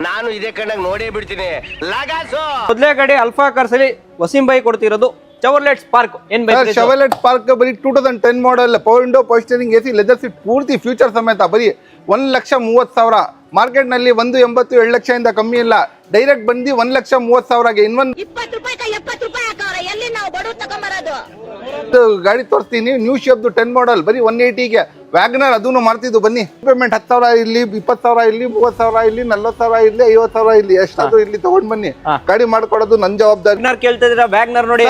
ನಾನು ಇದೇ ಕಣ್ಣಾಗ ನೋಡೇ ಬಿಡ್ತೀನಿ ಲಗಾಸು. ಮೊದಲೇ ಗಾಡಿ ಅಲ್ಫಾ ಕಾರ್ಸಲ್ಲಿ ವಸೀಂ ಬಾಯಿ ಕೊಡ್ತಿರೋದು ಚೆವರ್ಲೆಟ್ ಸ್ಪಾರ್ಕ್. ಏನ್ ಬೇಕು ಚೆವರ್ಲೆಟ್ ಸ್ಪಾರ್ಕ್ ಬರೀ 2010 model, power window, power steering, AC, leather seat ಪೂರ್ತಿ ಫ್ಯೂಚರ್ ಸಮೇತ ಬರೀ 1,30,000. ಮಾರ್ಕೆಟ್ ನಲ್ಲಿ 1.80 2 ಲಕ್ಷದಿಂದ ಕಮ್ಮಿ ಇಲ್ಲ. ಡೈರೆಕ್ಟ್ ಬಂದು 1,30,000ಗೆ ಇನ್ನೊಂದು 20 ರೂಪಾಯಿ 70 ರೂಪಾಯಿ ಹಾಕವ್ರೆ. ಎಲ್ಲಿ ನಾವು ಬಡವ್ರು ತಗೊಂಬರೋದು? ಗಾಡಿ ತೋರಿಸ್ತೀನಿ. ನ್ಯೂ ಶೇಪ್ 10 ಮಾಡಲ್ ಬರೀ 180ಗೆ. ವ್ಯಾಗನರ್ ಅದನ್ನು ಮಾಡ್ತಿದ್ದು ಬನ್ನಿ. ಪೇಮೆಂಟ್ 10,000 ಇರ್ಲಿ, 20,000 ಇರ್ಲಿ, 30,000 ಇರ್ಲಿ, 40,000 ಇರ್ಲಿ, 50,000 ಇರ್ಲಿ, ಎಷ್ಟಾದ್ರೂ ಇರ್ಲಿ ತಗೊಂಡ್ ಬನ್ನಿ. ಗಾಡಿ ಮಾಡ್ಕೊಡೋದು ನನ್ನ ಜವಾಬ್ದಾರಿ. ಕೇಳ್ತಿದ್ರ ವ್ಯಾಗನರ್ ನೋಡಿ,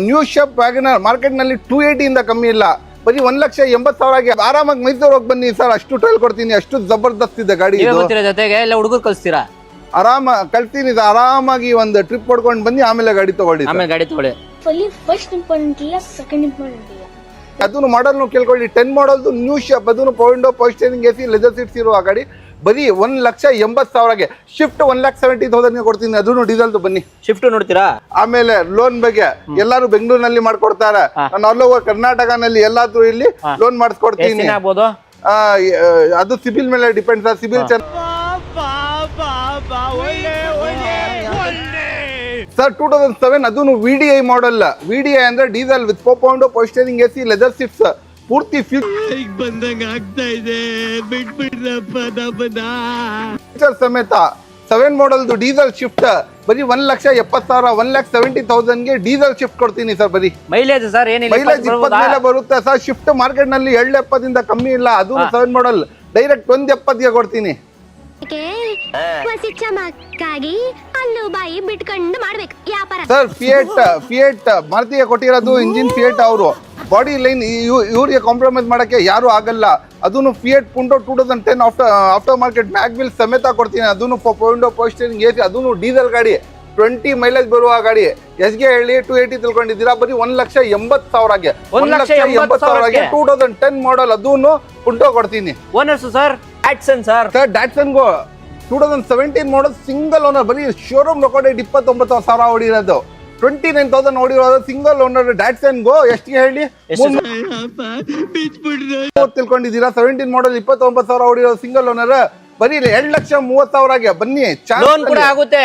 ನ್ಯೂ ಶೇಪ್ ವ್ಯಾಗನರ್ ಮಾರ್ಕೆಟ್ ನಲ್ಲಿ 280 ಇಂದ ಕಮ್ಮಿ ಇಲ್ಲ. ಬರೀ 1,80,000ಗೆ ಆರಾಮಾಗಿ ಮೈಸೂರು ಹೋಗಿ ಬನ್ನಿ ಸರ್. ಅಷ್ಟು ಟ್ರೈಲ್ ಕೊಡ್ತೀನಿ. ಅಷ್ಟು ಜಬರ್ದಸ್ತ್ ಇದೆ ಗಾಡಿ. ಜೊತೆಗೆ ಎಲ್ಲ ಹುಡುಗರು ಕಳಿಸ್ತೀರಾ? ಆರಾಮ ಕಳ್ತೀನಿ ಸರ್. ಆರಾಮಾಗಿ ಒಂದು ಟ್ರಿಪ್ ಹೊಡ್ಕೊಂಡು ಬನ್ನಿ, ಆಮೇಲೆ ಗಾಡಿ ತಗೊಳ್ಳಿ. ಆಮೇಲೆ ಗಾಡಿ ತಗೊಳ್ಳಿ. ಫಸ್ಟ್ ಇಂಪಾರ್ಟೆಂಟ್ ಇಲ್ಲ, ಸೆಕೆಂಡ್ ಇಂಪಾರ್ಟೆಂಟ್ ಇಲ್ಲ. ಅದನ್ನು ಮಾಡಲ್ ಕೇಳ್ಕೊಳ್ಳಿ. 10 ಮಾಡಲ್ದು ನ್ಯೂ ಶೇಪ್, ಅದನ್ನು power window, power steering, AC, leather seats ಇರುವ ಗಾಡಿ ಬರೀ 1,80,000ಗೆ. ಶಿಫ್ಟ್ 1,70,000ಗೆ ಕೊಡ್ತೀನಿ. ಅದನ್ನು ಡೀಸೆಲ್ ಬನ್ನಿ. ಶಿಫ್ಟ್ ನೋಡ್ತೀರಾ? ಆಮೇಲೆ ಲೋನ್ ಬಗ್ಗೆ ಎಲ್ಲಾರು ಬೆಂಗಳೂರಿನಲ್ಲಿ ಮಾಡ್ಕೊಡ್ತಾರೆ. ನಾನು ಆಲ್ ಓವರ್ ಕರ್ನಾಟಕನಲ್ಲಿ ಎಲ್ಲಾದ್ರೂ ಇಲ್ಲಿ ಲೋನ್ ಮಾಡಿಸ್ಕೊಡ್ತೀನಿ. ಅದು ಸಿಬಿಲ್ ಮೇಲೆ ಡಿಪೆಂಡ್ ಸರ್. ಸಿಬಿಲ್ ಸರ್ 2007 ಅದನ್ನು VDI ಮಾಡಲ್. VDI ಅಂದ್ರೆ diesel with 4 power steering, AC, leather seats ಪೂರ್ತಿ ಬಂದಂಗ ಆಗ್ತಾ ಇದೆ. ಫ್ಯೂಚರ್ ಸಮೇತ 7 ಮಾಡಲ್ದು ಡೀಸೆಲ್ ಶಿಫ್ಟ್ ಬರೀ 1,70,000 1,70,000ಗೆ ಡೀಸೆಲ್ ಶಿಫ್ಟ್ ಕೊಡ್ತೀನಿ ಸರ್. ಬರೀ ಮೈಲೇಜ್ ಸರ್ ಏನಿಲ್ಲ, ಮೈಲೇಜ್ 20 ಮೇಲೆ ಬರುತ್ತೆ ಸರ್. ಶಿಫ್ಟ್ ಮಾರ್ಕೆಟ್ ನಲ್ಲಿ 270 ಕಮ್ಮಿ ಇಲ್ಲ. ಅದು 7 ಮಾಡಲ್ ಡೈರೆಕ್ಟ್ 170ಗೆ ಕೊಡ್ತೀನಿ. ಅಲ್ಲು ಬಾಯಿ ಬಿಟ್ಕೊಂಡು ಮಾಡ್ಬೇಕು ವ್ಯಾಪಾರ ಸರ್ ಫಿಯೇಟ್ ಮಾರುತಿಗೆ ಕೊಟ್ಟಿರೋದು ಇಂಜಿನ್ ಫಿಯೇಟ್. ಅವರು ಬಾಡಿ ಲೈನ್ ಇವ್ರಿಗೆ ಕಾಂಪ್ರಮೈಸ್ ಮಾಡಕ್ಕೆ ಯಾರು ಆಗಲ್ಲ. ಅದನ್ನು ಫಿಯೇಟ್ ಪುಂಟೋ 2010 ಆಫ್ಟರ್ ಮಾರ್ಕೆಟ್ ಮ್ಯಾಗ್ವಿಲ್ ಸಮೇತ ಕೊಡ್ತೀನಿ. ಅದನ್ನು power window, power steering, AC, ಅದನ್ನು ಡೀಸೆಲ್ ಗಾಡಿ 20 ಮೈಲೇಜ್ ಬರುವ ಗಾಡಿ. ಎಸ್ಗೆ ಹೇಳಿ 280 ತಿಳ್ಕೊಂಡಿದ್ದೀರಾ? ಬರೀ 1,80,000ಗೆ 1,80,000ಗೆ 2010 ಮಾಡಲ್ ಅದನ್ನು ಪುಂಟೋ ಕೊಡ್ತೀನಿ. Owners sir Datsun sir. ಡ್ಯಾಟ್ಸನ್ಗೂ 2017 ಮಾಡಲ್ ಸಿಂಗಲ್ ಓನರ್ ಬರೀ ಶೋರೂಮ್ ರೆಕಾರ್ಡೆಡ್ 29,000 ಹೊಡಿರೋದು. 29,000 ಹೊಡಿರೋದು ಸಿಂಗಲ್ ಓನರ್ ಡ್ಯಾಟ್ಸನ್ಗೂ. ಎಷ್ಟಿಗೆ ಹೇಳಿ ತಿಳ್ಕೊಂಡಿದ್ದೀರಾ? 17 ಮಾಡಲ್ 29,000 ಹೊಡಿರೋದು ಸಿಂಗಲ್ ಓನರ್ ಬರೀ 2,30,000ಗೆ ಬನ್ನಿ. ಲೋನ್ ಕೂಡ ಆಗುತ್ತೆ.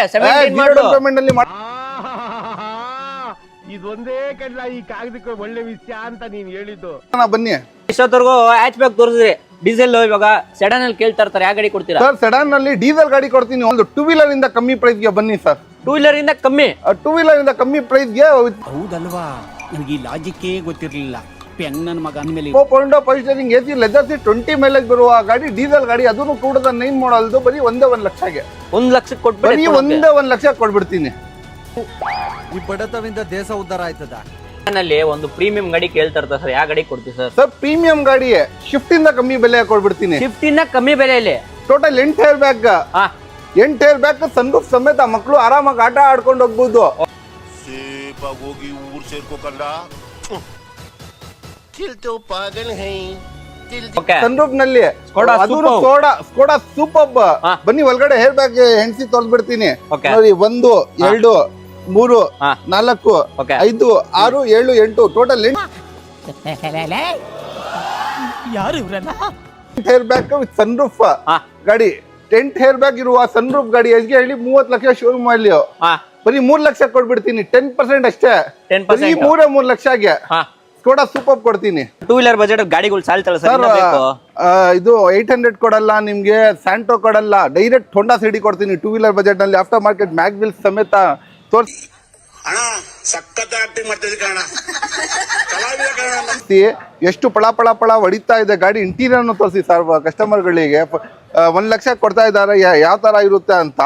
ಪೇಮೆಂಟ್ ಅಲ್ಲಿ ಇದೊಂದೇ ಕಡ್ಲ ಈ ಕಾಗದಕ್ಕೆ ಒಳ್ಳೆ ವಿಷಯ ಅಂತ ನೀನ್ ಹೇಳಿದ್ದು. ಬನ್ನಿ. ಇಷ್ಟೊತ್ತರ್ಗು ಹ್ಯಾಚ್ ಬ್ಯಾಕ್ ತೋರಿಸಿದ್ರಿ. ಡೀಸೆಲ್ ಇವಾಗ ಸೆಡನ್ ಅಲ್ಲಿ ಕೇಳ್ತಾ ಇರ್ತಾರೆ, ಯಾವ ಗಾಡಿ ಕೊಡ್ತೀರಾ ಸರ್? ಸೆಡನ್ ನಲ್ಲಿ ಡೀಸೆಲ್ ಗಾಡಿ ಕೊಡ್ತೀನಿ. ಒಂದು 2 ವೀಲರ್ ಇಂದ ಕಮ್ಮಿ ಪ್ರೈಸ್ ಗೆ ಬನ್ನಿ ಸರ್. 2 ವೀಲರ್ ಇಂದ ಕಮ್ಮಿ? 2 ವೀಲರ್ ಇಂದ ಕಮ್ಮಿ ಪ್ರೈಸ್ ಗೆ. ಹೌದಲ್ವಾ, ನನಗೆ ಈ ಲಾಜಿಕ್ಕೇ ಗೊತ್ತಿರಲಿಲ್ಲ. ನನ್ನ ಮಗ ಮೇಲೆ 4 power steering, AC, leather seat 20 mileage ಬರುವ ಗಾಡಿ ಡೀಸೆಲ್ ಗಾಡಿ. ಅದನ್ನು 2009 ಮಾಡಲ್ದು ಬರೀ 1 ಲಕ್ಷಕ್ಕೆ. 1 ಲಕ್ಷಕ್ಕೆ ಕೊಟ್ಬಿಡಿ. ಬರೀ 1 ಲಕ್ಷಕ್ಕೆ ಕೊಡ್ಬಿಡ್ತೀನಿ. ಈ ಬಡತವಿಂದ ದೇಶ ಉದ್ಧಾರ ಆಯ್ತದ. ನಲ್ಲಿ ಒಂದು ಪ್ರೀಮಿಯಂ ಗಾಡಿ ಕೇಳ್ತಾ ಇರ್ತಾರೆ ಸರ್, ಯಾವ ಗಾಡಿ ಕೊಡ್ತೀವಿ ಸರ್? ಸರ್ ಪ್ರೀಮಿಯಂ ಗಾಡಿ ಶಿಫ್ಟ್ ಇಂದ ಕಮ್ಮಿ ಬೆಲೆ ಕೊಡ್ಬಿಡ್ತೀನಿ. ಶಿಫ್ಟ್ ಇಂದ ಕಮ್ಮಿ ಬೆಲೆಯಲ್ಲಿ total 8 air bag. 8 air bag sunroof ಸಮೇತ ಮಕ್ಕಳು ಆರಾಮಾಗಿ ಆಟ ಆಡ್ಕೊಂಡು ಹೋಗ್ಬೋದು. ಸೇಫಾಗಿ ಹೋಗಿ ಊರ್ ಸೇರ್ಕೋಕಂಡ ಸನ್ರೂಫ್ ನಲ್ಲಿ ಸ್ಕೋಡಾ ಸೂಪರ್. ಬನ್ನಿ ಒಳಗಡೆ ಹೇರ್ ಬ್ಯಾಗ್ ಹೆಣ್ಸಿ ತೊಳ್ಬಿಡ್ತೀನಿ. ನೋಡಿ 1 2 3 4 5 6 7 8 total 8 hair bag with sunroof ಗಾಡಿ. 10 ಹೇರ್ ಬ್ಯಾಗ್ ಇರುವ ಸನ್ರೂಫ್ ಗಾಡಿ ಎಷ್ಗೆ ಹೇಳಿ 30 ಲಕ್ಷ ಶೋರೂಮ್ ಅಲ್ಲಿ ಬರೀ 3 ಲಕ್ಷ ಕೊಡ್ಬಿಡ್ತೀನಿ. 10% ಅಷ್ಟೇ. 3 ಲಕ್ಷಗೆ ಸ್ಕೋಡಾ ಸೂಪರ್ ಕೊಡ್ತೀನಿ. 2 ವೀಲರ್ ಬಜೆಟ್ ಗಾಡಿಗಳು ಸಾಲ್ತಲ್ಲ ಸರ್. ಇದು 800 ಕೊಡಲ್ಲ ನಿಮ್ಗೆ, ಸ್ಯಾಂಟೋ ಕೊಡಲ್ಲ, ಡೈರೆಕ್ಟ್ ಹೋಂಡಾ ಸಿಟಿ ಕೊಡ್ತೀನಿ 2 ವೀಲರ್ ಬಜೆಟ್ ನಲ್ಲಿ. ಆಫ್ಟರ್ ಮಾರ್ಕೆಟ್ ಮ್ಯಾಗ್ವಿಲ್ ಸಮೇತ ತೋರಿಸಿ. ಎಷ್ಟು ಪಳ ಪಳ ಪಳ ಹೊಡಿತಾ ಇದೆ ಗಾಡಿ. ಇಂಟೀರಿಯರ್ ತೋರಿಸಿ ಸರ್ ಕಸ್ಟಮರ್ ಗಳಿಗೆ. 1 ಲಕ್ಷ ಕೊಡ್ತಾ ಇದ್ದಾರೆ, ಯಾವ ತರ ಇರುತ್ತೆ ಅಂತ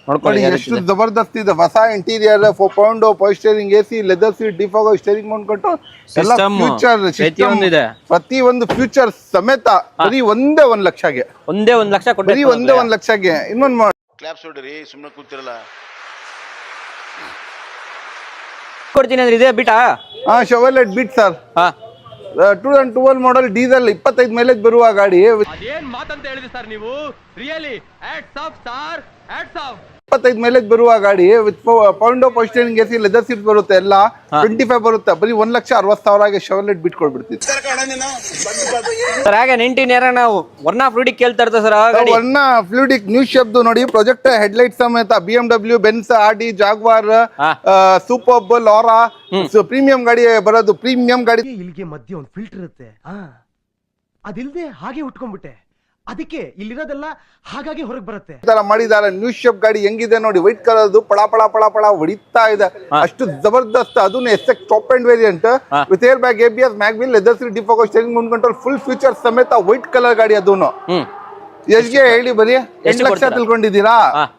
ನೋಡ್ಕೊಳ್ಳಿ. ಎಷ್ಟು ಜಬರ್ದಸ್ತ್ ಇದೆ. ಹೊಸ interior, 4 power steering, AC, leather seat, defogger, steering ಮಾಡ್ಕೊಂಡು ಎಲ್ಲ ಫ್ಯೂಚರ್ ಪ್ರತಿ ಒಂದು ಫ್ಯೂಚರ್ ಸಮೇತ ಬರೀ 1 ಲಕ್ಷಗೆ. 1 ಲಕ್ಷ ಬರೀ 1 ಲಕ್ಷಗೆ. ಇನ್ನೊಂದು ಮಾಡಿ ಕ್ಲಾಪ್ಸ್ ಹೊಡ್ರಿ, ಸುಮ್ಮನೆ ಕೂತಿರಲ್ಲ. ಕೊಡ್ತೀನಿ ಅಂದ್ರೆ ಇದೇ ಬಿಟಾ? Chevrolet Beat sir. 2012 model diesel 25 mileage ಬರುವ ಗಾಡಿ. ಅದೇನ್ ಮಾತಂತ ಹೇಳಿದ್ರಿ ಸರ್ ನೀವು? 25 ಮೈಲೇಜ್ ಬರುವ ಗಾಡಿ ವಿತ್ ಪೌಂಡೋ ಪೋಸ್ಟರಿಂಗ್ ಎಸಿ ಲೆದರ್ ಸೀಟ್ ಬರುತ್ತೆ ಎಲ್ಲ 25 ಬರುತ್ತೆ ಬರೀ 1,60,000 ಶೆವರ್ಲೆಟ್ ಬಿಟ್ಕೊಡ್ಬಿಡ್ತೀವಿ ಸರ್ ಹಾಗೆ 19 ಏರ ನಾವು ಒನ್ ಆಫ್ ರೂಢಿ ಕೇಳ್ತಾ ಇರ್ತದೆ ಸರ್ ಆ ಗಾಡಿ ಒನ್ನ ಫ್ಲೂಡಿಕ್ ನ್ಯೂಸ್ ಶಬ್ದು ನೋಡಿ ಪ್ರೊಜೆಕ್ಟ್ ಹೆಡ್ಲೈಟ್ ಸಮೇತ BMW ಬೆನ್ಸ್ ಆಡಿ ಜಾಗ್ವಾರ್ ಸೂಪರ್ಬ್ ಲಾರಾ ಪ್ರೀಮಿಯಂ ಗಾಡಿ ಬರೋದು ಪ್ರೀಮಿಯಂ ಗಾಡಿ ಇಲ್ಲಿಗೆ ಮಧ್ಯೆ ಒಂದು ಫಿಲ್ಟರ್ ಇರುತ್ತೆ ಅದಿಲ್ದೆ ಹಾಗೆ ಉಟ್ಕೊಂಡ್ಬಿಟ್ಟೆ ಅದಕ್ಕೆ ಇಲ್ಲಿರೋದೆಲ್ಲ ಹಾಗಾಗಿ ಹೊರಗೆ ಬರುತ್ತೆ ತರ ಮಾಡಿದಾರೆ ನ್ಯೂಸ್ ಶೆಫ್ ಗಾಡಿ ಹೆಂಗಿದೆ ನೋಡಿ ವೈಟ್ ಕಲರ್ ಪಳ ಪಳ ಪಳ ಪಳ ಹೊಡಿತಾ ಇದೆ ಅಷ್ಟು ಜಬರ್ದಸ್ತ್ ಅದನ್ನು SX top and variant with air bag ABS mag wheel leather seat defogger steering mount control full feature ಸಮೇತ ವೈಟ್ ಕಲರ್ ಗಾಡಿ ಅದೂನು ಎಷ್ಟ್ಗೆ ಹೇಳಿ ಬರೀ 8 ಲಕ್ಷ ತಿಳ್ಕೊಂಡಿದ್ದೀರಾ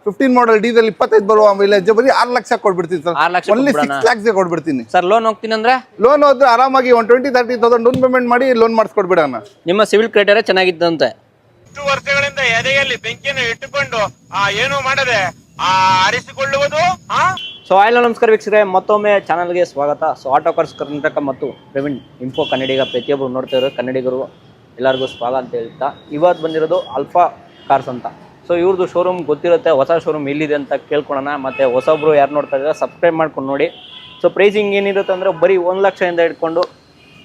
15 ಮಾಡಲ್ ಡೀಸೆಲ್ 25 ಬರುವ ಮೈಲೇಜ್ ಬರೀ 6 ಲಕ್ಷ ಕೊಡ್ಬಿಡ್ತೀನಿ ಸರ್ ಒನ್ಲಿ 6 lakhs ಕೊಡ್ಬಿಡ್ತೀನಿ ಸರ್ ಲೋನ್ ಹೋಗ್ತೀನಿ ಅಂದ್ರೆ ಲೋನ್ ಹೋದ್ರೆ ಆರಾಮಾಗಿ 20-30,000 ಡೌನ್ ಪೇಮೆಂಟ್ ಮಾಡಿ ಲೋನ್ ಮಾಡಿಸ್ಕೊಡ್ಬಿಡೋಣ ನಿಮ್ಮ ಸಿವಿಲ್ ಕ್ರೈಟೇರಿಯಾ ಚೆನ್ನಾಗಿದ್ದಂತೆ ವರ್ಷಗಳಿಂದ ಎದೆಯಲ್ಲಿ ಬೆಂಕಿಯನ್ನು ಇಟ್ಟುಕೊಂಡು ಏನು ಮಾಡದೆ ಆರಿಸಿಕೊಳ್ಳುವುದು. ಸೊ ಆಯ್ಲ ನಮಸ್ಕಾರ ವೀಕ್ಷಕರೇ, ಮತ್ತೊಮ್ಮೆ ಚಾನಲ್ಗೆ ಸ್ವಾಗತ. ಸೊ ಆಟೋ ಕಾರ್ಸ್ ಕರ್ನಾಟಕ ಮತ್ತು ಪ್ರವೀಣ್ ಇನ್ಫೋ ಕನ್ನಡಿಗ ಪ್ರತಿಯೊಬ್ಬರು ನೋಡ್ತಾ ಇರೋ ಕನ್ನಡಿಗರು ಎಲ್ಲರಿಗೂ ಸ್ವಾಗತ ಅಂತ ಹೇಳ್ತಾ ಇವತ್ತು ಬಂದಿರೋದು ಆಲ್ಫಾ ಕಾರ್ಸ್ ಅಂತ. ಸೊ ಇವ್ರದ್ದು ಶೋರೂಮ್ ಗೊತ್ತಿರುತ್ತೆ, ಹೊಸ ಶೋರೂಮ್ ಎಲ್ಲಿದೆ ಅಂತ ಕೇಳ್ಕೊಳ್ಳೋಣ. ಮತ್ತು ಹೊಸೊಬ್ರು ಯಾರು ನೋಡ್ತಾ ಇದ್ದಾರೆ ಸಬ್ಸ್ಕ್ರೈಬ್ ಮಾಡ್ಕೊಂಡು ನೋಡಿ. ಸೊ ಪ್ರೈಸಿಂಗ್ ಏನಿರುತ್ತೆ ಅಂದರೆ ಬರೀ 1 ಲಕ್ಷದಿಂದ ಇಟ್ಕೊಂಡು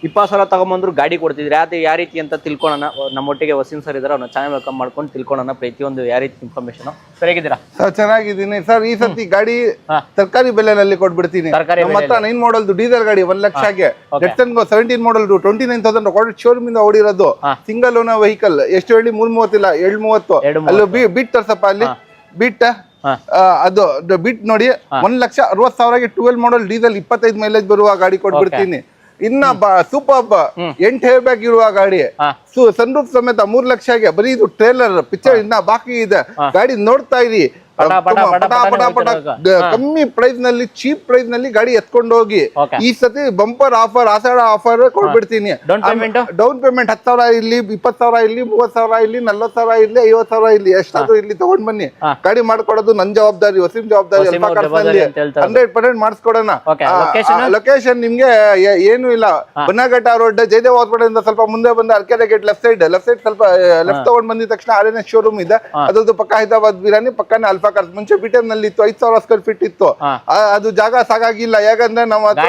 20,000 ತಗೊಂಬಂದ್ರು ಗಾಡಿ ಕೊಡ್ತಿದ್ರಿ. ಅದು ಯಾವ ರೀತಿ ಅಂತ ತಿಳ್ಕೊಳ್ಳೋಣ. ನಮ್ಮೊಟ್ಟಿಗೆ ವಸೀಂ ಸರ್ ಇದ್ದಾರೆ, ಅವ್ರನ್ನ ಚಾನಲ್ ವೆಲ್ಕಮ್ ಮಾಡ್ಕೊಂಡು ತಿಳ್ಕೊಳ್ಳೋಣ ಪ್ರತಿಯೊಂದು ಯಾವ ರೀತಿ ಇನ್ಫಾರ್ಮೇಶನ್. ಸರ್ ಹೇಗಿದ್ದೀರಾ? ಸರ್ ಚೆನ್ನಾಗಿದ್ದೀನಿ ಸರ್. ಈ ಸತಿ ಗಾಡಿ ತರಕಾರಿ ಬೆಲೆನಲ್ಲಿ ಕೊಟ್ಬಿಡ್ತೀನಿ. ನಮ್ಮ ಹತ್ರ 9 ಮಾಡಲ್ ಡೀಸೆಲ್ ಗಾಡಿ 1 ಲಕ್ಷಕ್ಕೆ, ಡೆಟ್ಸನ್ 17 ಮಾಡಲ್ 29,000 ಶೋರೂಮ್ ಇಂದ ಓಡಿರೋದು ಸಿಂಗಲ್ ಓನರ್ ವೆಹಿಕಲ್. ಎಷ್ಟು ಹೇಳಿ 330 ಇಲ್ಲ 730. ಅಲ್ಲಿ ಬೀಟ್ ತರ್ಸಪ್ಪ, ಅಲ್ಲಿ ಬೀಟ್ ಅದು ಬೀಟ್ ನೋಡಿ 1,60,000 12 ಮಾಡಲ್ ಡೀಸೆಲ್ 25 ಮೈಲೇಜ್ ಬರುವ ಗಾಡಿ ಕೊಟ್ಬಿಡ್ತೀನಿ. ಇನ್ನ ಸೂಪರ್ 8 ಹೇರ್ ಬ್ಯಾಗ್ ಇರುವ ಗಾಡಿ ಸನ್ ರೂಫ್ ಸಮೇತ 3 ಲಕ್ಷಗೆ. ಬರೀ ಇದು ಟ್ರೇಲರ್ ಪಿಕ್ಚರ್ ಇನ್ನ ಬಾಕಿ ಇದೆ. ಗಾಡಿ ನೋಡ್ತಾ ಇರಿ, ಕಮ್ಮಿ ಪ್ರೈಸ್ ನಲ್ಲಿ ಚೀಪ್ ಪ್ರೈಸ್ ನಲ್ಲಿ ಗಾಡಿ ಎತ್ಕೊಂಡು ಹೋಗಿ. ಈ ಸತಿ ಬಂಪರ್ ಆಫರ್, ಆಷಾಢ ಆಫರ್ ಕೊಡ್ಬಿಡ್ತೀನಿ. ಡೌನ್ ಪೇಮೆಂಟ್ 10,000 ಇರ್ಲಿ, 20,000 ಇರ್ಲಿ, 30,000 ಇರ್ಲಿ, 40,000 ಇರ್ಲಿ, 50,000 ಇರ್ಲಿ, ಎಷ್ಟಾದ್ರೂ ಇಲ್ಲಿ ತಗೊಂಡ್ ಬನ್ನಿ. ಗಾಡಿ ಮಾಡ್ಕೊಡೋದು ನನ್ ಜವಾಬ್ದಾರಿ, ವಸೀಂ ಜವಾಬ್ದಾರಿ. 100% ಮಾಡಿಸ್ಕೊಡೋಣ. ಲೊಕೇಶನ್ ನಿಮ್ಗೆ ಏನು ಇಲ್ಲ, ಬನ್ನಘಟ್ಟ ರೋಡ್, ಜಯದೇವ್ ಹಾಸ್ಪಿಟಲ್ ಇಂದ ಸ್ವಲ್ಪ ಮುಂದೆ ಬಂದ ಅರ್ಕೆರೆ ಗೇಟ್ ಲೆಫ್ಟ್ ಸೈಡ್ ಸ್ವಲ್ಪ ಲೆಫ್ಟ್ ತಗೊಂಡ್ ಬಂದಿದ ತಕ್ಷಣ RNS ಶೋರೂಮ್ ಇದೆ. ಅದ್ರದ್ದು ಪಕ್ಕ ಹೈದರಾಬಾದ್ ಬಿರಿಯಾನಿ ಪಕ್ಕನೇ ಆಲ್ಫಾ ಕಾರ್ಸ್. ಮುಂಚೆ ಬಿಟೆಮ್ ನಲ್ಲಿ ಇತ್ತು, 5,000 ಸ್ಕ್ವೇರ್ ಫೀಟ್ ಇತ್ತು. ಅದು ಜಾಗ ಸಾಕಾಗಿಲ್ಲ, ಯಾಕಂದ್ರೆ ನಮ್ಮ ಹತ್ರ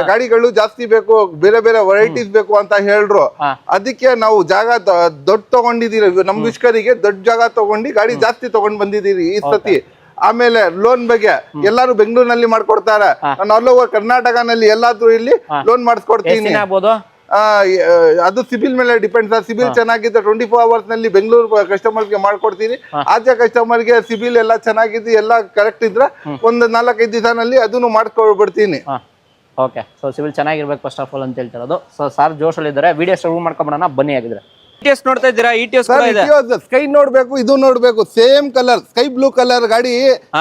ಗಾಡಿಗಳು ಜಾಸ್ತಿ ಬೇಕು, ಬೇರೆ ಬೇರೆ ವೆರೈಟೀಸ್ ಬೇಕು ಅಂತ ಹೇಳ್ರು. ಅದಕ್ಕೆ ನಾವು ಜಾಗ ದೊಡ್ಡ ತಗೊಂಡಿದೀರಿ. ನಮ್ ವಿಷ್ಕರಿಗೆ ದೊಡ್ಡ ಜಾಗ ತಗೊಂಡು ಗಾಡಿ ಜಾಸ್ತಿ ತಗೊಂಡ್ ಬಂದಿದ್ದೀರಿ ಈ ಸತಿ. ಆಮೇಲೆ ಲೋನ್ ಬಗ್ಗೆ ಎಲ್ಲಾರು ಬೆಂಗಳೂರಿನಲ್ಲಿ ಮಾಡ್ಕೊಡ್ತಾರೆ, ನಾನು ಆಲ್ ಓವರ್ ಕರ್ನಾಟಕನಲ್ಲಿ ಎಲ್ಲಾದ್ರೂ ಇಲ್ಲಿ ಲೋನ್ ಮಾಡಿಸ್ಕೊಡ್ತೀನಿ. ಅದು ಸಿಬಿಲ್ ಮೇಲೆ ಡಿಪೆಂಡ್ ಸರ್. ಸಿಬಿಲ್ ಚೆನ್ನಾಗಿದ್ರೆ 24 ಅವರ್ಸ್ ನಲ್ಲಿ ಬೆಂಗಳೂರು ಕಸ್ಟಮರ್ಗೆ ಮಾಡ್ಕೊಡ್ತೀನಿ. ಆಚೆ ಕಸ್ಟಮರ್ಗೆ ಸಿಬಿಲ್ ಎಲ್ಲ ಚೆನ್ನಾಗಿದ್ದು ಎಲ್ಲ ಕರೆಕ್ಟ್ ಇದ್ರೆ ಒಂದು 4-5 ದಿವಸನಲ್ಲಿ ಅದನ್ನು ಮಾಡ್ಕೊಡ್ಬಿಡ್ತೀನಿ. ಓಕೆ, ಸೊ ಸಿಬಿಲ್ ಚೆನ್ನಾಗಿರ್ಬೇಕು ಫಸ್ಟ್ ಆಫ್ ಆಲ್ ಅಂತ ಹೇಳ್ತಿರೋದು. ಸೊ ಸರ್ ಜೋಶಲ್ಲಿ ಇದ್ದಾರೆ, ವಿಡಿಯೋ ಶುರು ಮಾಡ್ಕೊಂಡ್ಬಿಡೋಣ ಬನ್ನಿ. ಆಗಿದ್ರೆ ETS ನೋಡ್ತಾ ಇದ್ದೀರಾ? ETS ಸ್ಕೈ ನೋಡ್ಬೇಕು, ಇದು ನೋಡ್ಬೇಕು, same colour sky blue colour ಗಾಡಿ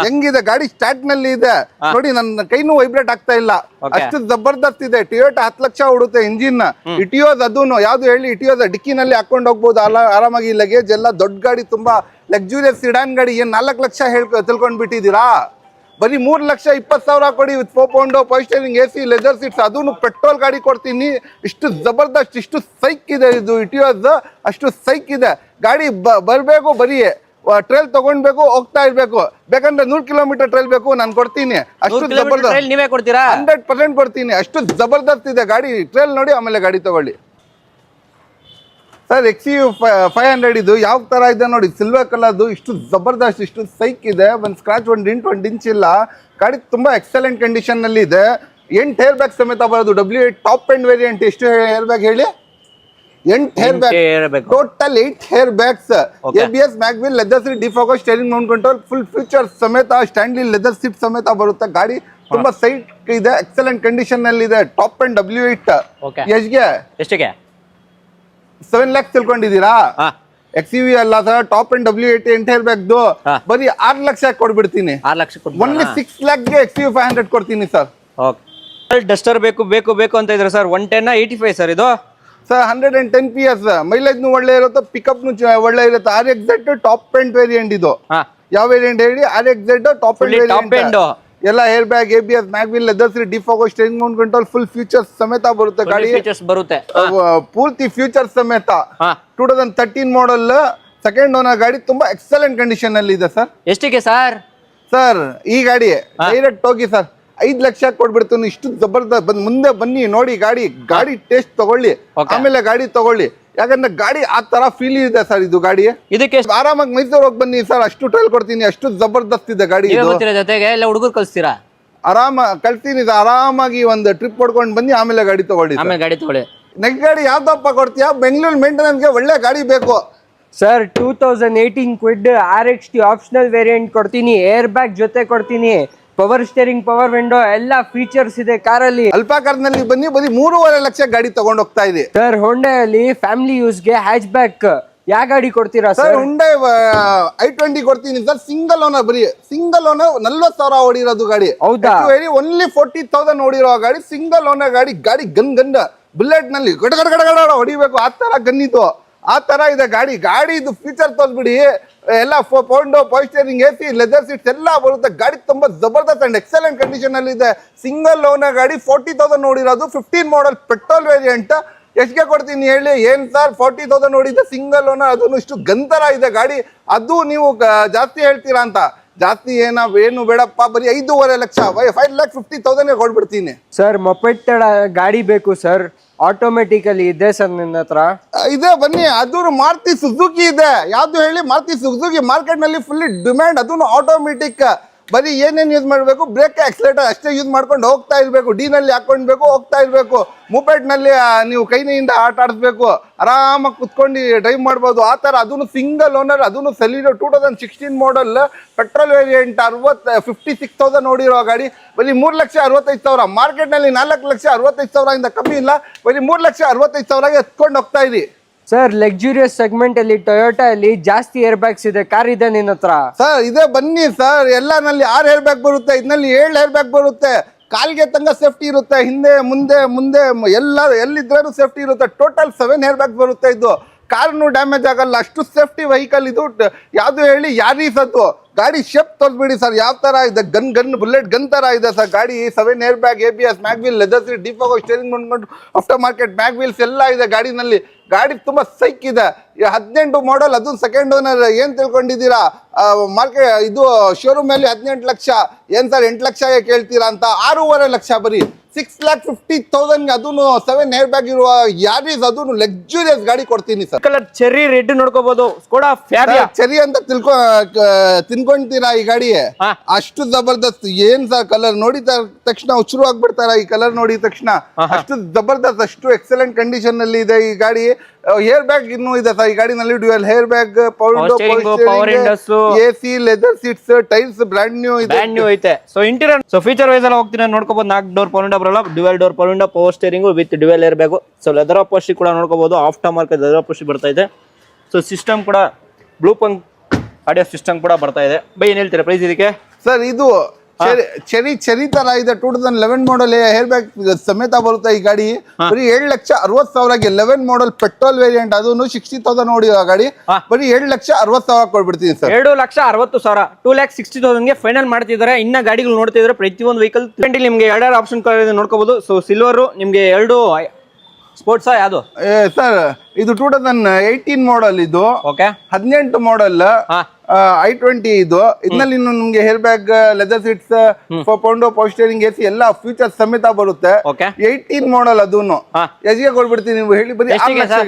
ಹೆಂಗಿದೆ. ಗಾಡಿ ಸ್ಟಾರ್ಟ್ ನಲ್ಲಿ ಇದೆ ನೋಡಿ, ನನ್ನ ಕೈನೂ ವೈಬ್ರೇಟ್ ಆಗ್ತಾ ಇಲ್ಲ, ಅಷ್ಟು ಜಬರ್ದಸ್ತ್ ಇದೆ. ಟೊಯೋಟಾ 10 ಲಕ್ಷ ಹುಡುತ್ತೆ ಇಂಜಿನ್. ಇಟಿಯೋಸ್ ಅದೂನು ಯಾವ್ದು ಹೇಳಿ, ಇಟಿಯೋಸ್ ಡಿಕ್ಕಿನಲ್ಲಿ ಹಾಕೊಂಡು ಹೋಗ್ಬೋದು ಆರಾಮಾಗಿ. ಲಗೇಜ್ ಎಲ್ಲ ದೊಡ್ಡ ಗಾಡಿ, ತುಂಬಾ ಲಕ್ಸುರಿಯಸ್ ಸಿಡಾನ್ ಗಾಡಿ. ಏನ್ 4 ಲಕ್ಷ ತಿಳ್ಕೊಂಡ್ ಬಿಟ್ಟಿದ್ದೀರಾ? ಬರೀ 3,20,000 ಕೊಡಿ ವಿತ್ 4 ಪೌಂಡ್ ಪೋಸ್ಟರಿಂಗ್ AC ಲೆದರ್ ಸೀಟ್ಸ್. ಅದನ್ನು ಪೆಟ್ರೋಲ್ ಗಾಡಿ ಕೊಡ್ತೀನಿ. ಇಷ್ಟು ಜಬರ್ದಸ್ತ್, ಇಷ್ಟು ಸೈಕ್ ಇದೆ ಇದು ಇಟಿಯೋಸ್, ಅಷ್ಟು ಸೈಕ್ ಇದೆ ಗಾಡಿ. ಬರ್ಬೇಕು, ಬರೀ ಟ್ರೈಲ್ ತಗೊಂಡ್ಬೇಕು, ಹೋಗ್ತಾ ಇರ್ಬೇಕು. ಬೇಕಂದ್ರೆ 100 ಕಿಲೋಮೀಟರ್ ಟ್ರೈಲ್ ಬೇಕು, ನಾನು ಕೊಡ್ತೀನಿ. ಅಷ್ಟು ಜಬರ್ದಸ್ತ್, ನೀವೇ ಕೊಡ್ತೀರಾ? 100% ಕೊಡ್ತೀನಿ. ಅಷ್ಟು ಜಬರ್ದಸ್ತ್ ಇದೆ ಗಾಡಿ. ಟ್ರೈಲ್ ನೋಡಿ ಆಮೇಲೆ ಗಾಡಿ ತಗೊಳ್ಳಿ ಸರ್. XUV 500 ಇದು ಯಾವ ತರ ಇದೆ ನೋಡಿ, ಸಿಲ್ವರ್ ಕಲರ್ದು. ಇಷ್ಟು ಜಬರ್ದಸ್ತ್, ಇಷ್ಟು ಸೈಕ್ ಇದೆ. ಒಂದು ಸ್ಕ್ರಾಚ್, ಒಂದು ಡಿಂಟ್, ಒಂದು ಡಿಂಚ್ ಇಲ್ಲ. ಗಾಡಿ ತುಂಬಾ ಎಕ್ಸಲೆಂಟ್ ಕಂಡೀಷನ್ ನಲ್ಲಿ ಇದೆ. 8 ಹೇರ್ ಬ್ಯಾಗ್ ಸಮೇತ ಬರೋದು. W8 top end variant. ಎಷ್ಟು ಹೇರ್ ಬ್ಯಾಗ್ ಹೇಳಿ? 8 hair bag, total 8 hair bags. ABS mag wheel leather seat defogger steering Mount control full feature ಸಮೇತ, ಸ್ಟ್ಯಾಂಡ್ಲಿ ಲೆದರ್ ಸೀಟ್ ಸಮೇತ ಬರುತ್ತೆ. ಗಾಡಿ ತುಂಬಾ ಸೈಕ್ ಇದೆ, ಎಕ್ಸಲೆಂಟ್ ಕಂಡೀಷನ್ ನಲ್ಲಿ ಇದೆ. ಟಾಪ್ ಅಂಡ್ W8 ಎಷ್ಟಿಗೆ? 7 lakhs ತಿಳ್ಕೊಂಡಿದ್ದೀರಾ? XUV ಅಲ್ಲ ಸರ್, ಟಾಪ್ ಅಂಡ್ W8 8 ಹೇರ್ ಬ್ಯಾಗ್ದು ಬರೀ 6 ಲಕ್ಷ ಕೊಡ್ಬಿಡ್ತೀನಿ. 6 ಲಕ್ಷ ಓನ್ಲಿ 6 lakhsಗೆ XUV 500 ಕೊಡ್ತೀನಿ ಸರ್. ಓಕೆ, ಡಸ್ಟರ್ ಬೇಕು ಅಂತ ಇದ್ರೆ ಸರ್ 110 85 ಸರ್ ಇದು ಸರ್. 110 PS, ಮೈಲೇಜ್ ಒಳ್ಳೆ ಇರುತ್ತೆ, ಪಿಕಪ್ ಒಳ್ಳೆ ಇರುತ್ತೆ. RXZ top and variant. ಇದು ಯಾವ ವೇರಿಯಂಟ್ ಹೇಳಿ? RXZ ಟಾಪ್ ಅಂಡ್ ವೇರಿಯಂಟ್. ಎಲ್ಲ air bag, ABS mag wheel leather seat defogger steering Mount control full features ಸಮೇತ ಬರುತ್ತೆ ಗಾಡಿ. ಬರುತ್ತೆ ಪೂರ್ತಿ ಫ್ಯೂಚರ್ಸ್ ಸಮೇತ. 2013 ಮಾಡಲ್ ಸೆಕೆಂಡ್ ಓನರ್ ಗಾಡಿ ತುಂಬಾ ಎಕ್ಸಲೆಂಟ್ ಕಂಡೀಷನ್ ಅಲ್ಲಿ ಇದೆ ಸರ್. ಎಷ್ಟಿಗೆ ಸರ್? ಸರ್ ಈ ಗಾಡಿ ಡೈರೆಕ್ಟ್ ಹೋಗಿ ಸರ್ 5 ಲಕ್ಷ ಕೊಟ್ಬಿಡ್ತೀನಿ. ಇಷ್ಟು ಜಬರ್ದಸ್ತ್ ಮುಂದೆ ಬನ್ನಿ ನೋಡಿ ಗಾಡಿ ಟೇಸ್ಟ್ ತಗೊಳ್ಳಿ, ಆಮೇಲೆ ಗಾಡಿ ತಗೊಳ್ಳಿ. ಯಾಕಂದ್ರೆ ಗಾಡಿ ಆ ತರ ಫೀಲ್ ಇದೆ ಸರ್ ಇದು ಗಾಡಿ. ಇದಕ್ಕೆ ಆರಾಮಾಗಿ ಮೈಸೂರು ಹೋಗಿ ಬನ್ನಿ ಸರ್, ಅಷ್ಟು ಟ್ರೈಲ್ ಕೊಡ್ತೀನಿ, ಅಷ್ಟು ಜಬರ್ದಸ್ತ್ ಇದೆ ಗಾಡಿ. ಜೊತೆಗೆ ಎಲ್ಲ ಹುಡುಗರು ಕಳಿಸ್ತೀರಾ? ಕಳ್ತೀನಿ ಸರ್, ಆರಾಮಾಗಿ ಒಂದು ಟ್ರಿಪ್ ಹೊಡ್ಕೊಂಡು ಬನ್ನಿ, ಆಮೇಲೆ ಗಾಡಿ ತಗೊಳ್ಳಿ. ನೆಕ್ಸ್ಟ್ ಗಾಡಿ ಯಾವ್ದಪ್ಪ ಕೊಡ್ತೀಯಾ? ಬೆಂಗಳೂರು ಮೇಂಟೆನೆನ್ಸ್ಗೆ ಒಳ್ಳೆ ಗಾಡಿ ಬೇಕು sir. 2018 Kwid RXT optional variant ಕೊಡ್ತೀನಿ, ಏರ್ ಬ್ಯಾಗ್ ಜೊತೆ ಕೊಡ್ತೀನಿ, ಪವರ್ ಸ್ಟೇರಿಂಗ್, ಪವರ್ ವಿಂಡೋ ಎಲ್ಲ ಫೀಚರ್ಸ್ ಇದೆ ಕಾರಲ್ಲಿ. ಅಲ್ಫಾ ಕಾರ್ನಲ್ಲಿ ಬನ್ನಿ, ಬರೀ 3.5 ಲಕ್ಷ ಗಾಡಿ ತಗೊಂಡ್ ಹೋಗ್ತಾ ಇದೆ ಸರ್. ಹೊಂಡಾಯಲ್ಲಿ ಫ್ಯಾಮಿಲಿ ಯೂಸ್ಗೆ ಹ್ಯಾಚ್ ಬ್ಯಾಕ್ ಯಾವ ಗಾಡಿ ಕೊಡ್ತೀರಾ ಸರ್? ಹುಂಡೈ i20 ಕೊಡ್ತೀನಿ ಸರ್. ಸಿಂಗಲ್ ಓನರ್, ಬರೀ ಸಿಂಗಲ್ ಓನರ್ 40,000 ಓಡಿರೋದು ಗಾಡಿ. ಹೌದಾ? ಓನ್ಲಿ 40,000 ಓಡಿರೋ ಗಾಡಿ, ಸಿಂಗಲ್ ಓನರ್ ಗಾಡಿ. ಗನ್ ಬುಲೆಟ್ ನಲ್ಲಿ ಗಡ ಗಡ ಗಡ ಗಡ ಹೊಡಿಬೇಕು, ಆ ತರ ಗನ್ನಿತ್ತು, ಆ ತರ ಇದೆ ಗಾಡಿ. ಇದು ಫೀಚರ್ ತೋರಿಸ್ಬಿಡಿ, ಎಲ್ಲ power steering, AC, leather seats ಎಲ್ಲ ಬರುತ್ತೆ. ಗಾಡಿ ತುಂಬಾ ಜಬರ್ದಸ್ತ್ ಅಂಡ್ ಎಕ್ಸಲೆಂಟ್ ಕಂಡೀಷನ್ ಅಲ್ಲಿ ಇದೆ. ಸಿಂಗಲ್ ಓನರ್ ಗಾಡಿ, 40,000 ನೋಡಿರೋದು, 15 ಮಾಡಲ್ ಪೆಟ್ರೋಲ್ ವೇರಿಯಂಟ್. ಎಷ್ಟಿಗೆ ಕೊಡ್ತೀನಿ ಹೇಳಿ? ಏನ್ ಸರ್ 40,000 ನೋಡಿದ್ದೆ ಸಿಂಗಲ್ ಓನರ್, ಅದನ್ನು ಇಷ್ಟು ಗಂತರ ಇದೆ ಗಾಡಿ. ಅದು ನೀವು ಜಾಸ್ತಿ ಹೇಳ್ತೀರಾ ಅಂತ. ಜಾಸ್ತಿ ಏನು ಬೇಡಪ್ಪ, ಬರೀ 5.5 ಲಕ್ಷ, 5,50,000 ಕೊಡ್ಬಿಡ್ತೀನಿ ಸರ್. ಮೊಪೆಟ್ ಗಾಡಿ ಬೇಕು ಸರ್, ಆಟೋಮೆಟಿಕಲಿ ಇದೆ ಸರ್ ನನ್ನ ಹತ್ರ. ಇದೆ ಬನ್ನಿ. ಅದು ಮಾರುತಿ ಸುಜುಕಿ ಇದೆ. ಯಾವ್ದು ಹೇಳಿ? ಮಾರುತಿ ಸುಜುಕಿ ಮಾರ್ಕೆಟ್ ನಲ್ಲಿ ಫುಲ್ ಡಿಮ್ಯಾಂಡ್. ಅದನ್ನು ಆಟೋಮೆಟಿಕ್. ಬರೀ ಏನೇನು ಯೂಸ್ ಮಾಡಬೇಕು? ಬ್ರೇಕ್, ಆಕ್ಸಿಲೇಟರ್ ಅಷ್ಟೇ ಯೂಸ್ ಮಾಡ್ಕೊಂಡು ಹೋಗ್ತಾ ಇರಬೇಕು. ಡಿ ನಲ್ಲಿ ಹಾಕೊಂಡ್ಬೇಕು, ಹೋಗ್ತಾ ಇರಬೇಕು. ಮೂಪೆಟ್ ನಲ್ಲಿ ನೀವು ಕೈನಿಂದ ಆಟ ಆಡಿಸ್ಬೇಕು, ಆರಾಮಾಗಿ ಕುತ್ಕೊಂಡು ಡ್ರೈವ್ ಮಾಡ್ಬೋದು, ಆ ತರ. ಅದನ್ನು ಸಿಂಗಲ್ ಓನರ್, ಅದನ್ನು ಸೆಲಿಡೋ 2016 ಮಾಡಲ್ ಪೆಟ್ರೋಲ್ ವೇರಿಯಂಟ್, 56,000 ನೋಡಿರೋ ಗಾಡಿ. ಬರೀ 3,65,000. ಮಾರ್ಕೆಟ್ ನಲ್ಲಿ 4,65,000 ಇಂದ ಕಮ್ಮಿ ಇಲ್ಲ. ಬರೀ 3,65,000 ಎತ್ಕೊಂಡು ಹೋಗ್ತಾ ಇರಿ ಸರ್. ಲಕ್ಸುರಿಯಸ್ ಸೆಗ್ಮೆಂಟ್ ಅಲ್ಲಿ ಟೊಯೋಟಾ ಅಲ್ಲಿ ಜಾಸ್ತಿ ಏರ್ ಬ್ಯಾಗ್ಸ್ ಇದೆ, ಕಾರ್ ಇದೆ ನಿನ್ನ ಹತ್ರ ಸರ್? ಇದೆ ಬನ್ನಿ ಸರ್. ಎಲ್ಲನಲ್ಲಿ 6 ಏರ್ ಬ್ಯಾಗ್ ಬರುತ್ತೆ, ಇದರಲ್ಲಿ 7 ಏರ್ ಬ್ಯಾಗ್ ಬರುತ್ತೆ. ಕಾಲ್ಗೆ ತಂಗ ಸೇಫ್ಟಿ ಇರುತ್ತೆ, ಹಿಂದೆ ಮುಂದೆ ಎಲ್ಲ ಎಲ್ಲಿದ್ರೂ ಸೇಫ್ಟಿ ಇರುತ್ತೆ. ಟೋಟಲ್ 7 ಏರ್ ಬ್ಯಾಗ್ ಬರುತ್ತೆ. ಇದು ಕಾರ್ನು ಡ್ಯಾಮೇಜ್ ಆಗಲ್ಲ, ಅಷ್ಟು ಸೇಫ್ಟಿ ವೆಹಿಕಲ್ ಇದು. ಯಾವ್ದು ಹೇಳಿ? ಯಾರೀಸ್ ಅದು. ಗಾಡಿ ಶೇಪ್ ತೋರಿಸ್ಬಿಡಿ ಸರ್, ಯಾವ ತರ ಇದೆ. ಬುಲೆಟ್ ಗನ್ ತರ ಇದೆ ಸರ್ ಗಾಡಿ. 7 air bag, ABS, mag wheel, leather seat, ಡಿಫೋಗೋ steering ನೋಡ್ಕೊಂಡು ಆಫ್ಟರ್ ಮಾರ್ಕೆಟ್ ಮ್ಯಾಗ್ವಿಲ್ಸ್ ಎಲ್ಲ ಇದೆ ಗಾಡಿನಲ್ಲಿ. ಗಾಡಿ ತುಂಬಾ ಸೈಕ್ ಇದೆ. 18 ಮಾಡಲ್, ಅದು ಸೆಕೆಂಡ್ ಓನರ್. ಏನ್ ತಿಳ್ಕೊಂಡಿದ್ದೀರಾ? ಇದು ಶೋರೂಮ್ ಅಲ್ಲಿ 18 ಲಕ್ಷ. ಏನ್ ಸರ್ 8 ಲಕ್ಷ ಕೇಳ್ತೀರಾ ಅಂತ? 6.5 ಲಕ್ಷ ಬರೀ 6,50,000. ಅದನ್ನು 7 ಏರ್ ಬ್ಯಾಗ್ ಇರುವ ಯಾರೀಸ್, ಅದನ್ನು ಲಕ್ಸುರಿಯಸ್ ಗಾಡಿ ಕೊಡ್ತೀನಿ ಸರ್. ಕಲರ್ ಚೆರ್ರಿ ರೆಡ್ ನೋಡ್ಕೋಬಹುದು. ಸ್ಕೋಡಾ ಫ್ಯಾಬಿಯಾ ಚೆರಿ ಅಂತ ತಿನ್ಕೊಂತೀರಾ ಈ ಗಾಡಿ? ಅಷ್ಟು ಜಬರ್ದಸ್ತ್. ಏನ್ ಸರ್ ಕಲರ್ ನೋಡಿದ ತಕ್ಷಣ ಹುಚ್ಚರು ಆಗ್ಬಿಡ್ತಾರ ಈ ಕಲರ್ ನೋಡಿದ ತಕ್ಷಣ. ಅಷ್ಟು ಜಬರ್ದಸ್ತ್, ಅಷ್ಟು ಎಕ್ಸಲೆಂಟ್ ಕಂಡೀಷನ್ ಅಲ್ಲಿ ಇದೆ ಈ ಗಾಡಿ. ಏರ್ ಬ್ಯಾಗ್ ಇನ್ನೂ ಇದೆ ಸರ್ ಈ ಗಾಡಿನಲ್ಲಿ. Dual air bag, AC, leather seats, tyres brand new ಐತೆ. So interior, so feature wise ಎಲ್ಲ ಹೋಗ್ತೀನಿ ನೋಡ್ಕೋಬಹುದು. 4 ಡೋರ್ ಪವರ್ ವಿಂಡೋ ಬರಲ್ಲ, dual door power window, power steering with dual air bag. So leather upholstery ಕೂಡ ನೋಡ್ಕೋಬಹುದು. After market leather upholstery ಬರ್ತಾ ಇದೆ. So system ಕೂಡ ಬ್ಲೂ ಪಂಕ್ ಆಡಿಯೋ ಸಿಸ್ಟಮ್ ಕೂಡ ಬರ್ತಾ ಇದೆ. ಬೈ ಏನ್ ಹೇಳ್ತೀರಾ ಪ್ರೈಸ್ ಇದಕ್ಕೆ? ಸರ್ ಇದು ಚೆರಿ ತರ ಇದೆ. 2011 ಮಾಡಲ್ ಏರ್ ಬ್ಯಾಗ್ ಸಮೇತ ಬರುತ್ತೆ ಈ ಗಾಡಿ. ಬರೀ 7,60,000ಗೆ 11 ಮಾಡಲ್ ಪೆಟ್ರೋಲ್ ವೇರಿಯಂಟ್, ಅದನ್ನು 60,000 ನೋಡಿ ಆ ಗಾಡಿ. ಬರೀ 7,60,000 ಕೊಡ್ಬಿಡ್ತೀನಿ ಸರ್. 7,60,000, 2,60,000ಗೆ ಫೈನಲ್ ಮಾಡ್ತಿದ್ದಾರೆ. ಇನ್ನ ಗಾಡಿಗಳು ನೋಡ್ತಿದ್ರೆ ಪ್ರತಿಯೊಂದು ವೆಹಿಕಲ್ ನಿಮ್ಗೆ 2 ಆಪ್ಷನ್ ನೋಡ್ಕೋಬಹುದು. ಸೊ ಸಿಲ್ವರ್ ನಿಮ್ಗೆ 2 ಸ್ಪೋರ್ಟ್ಸ್ ಯಾವುದು ಸರ್? ಇದು 2018 ಮಾಡಲ್. ಇದು 18 ಮಾಡಲ್ i20 ಇದು. ಇದರಲ್ಲಿ ನಿಮ್ಗೆ hair bag, leather seats, power steering, AC ಎಲ್ಲ ಫೀಚರ್ಸ್ ಸಮೇತ ಬರುತ್ತೆ. 18 ಮಾಡಲ್. ಅದನ್ನು ಎಷ್ಟಿಗೆ ಕೊಡ್ಬಿಡ್ತೀನಿ ನೀವು ಹೇಳಿ? ಬರೀ 6 ಲಕ್ಷ.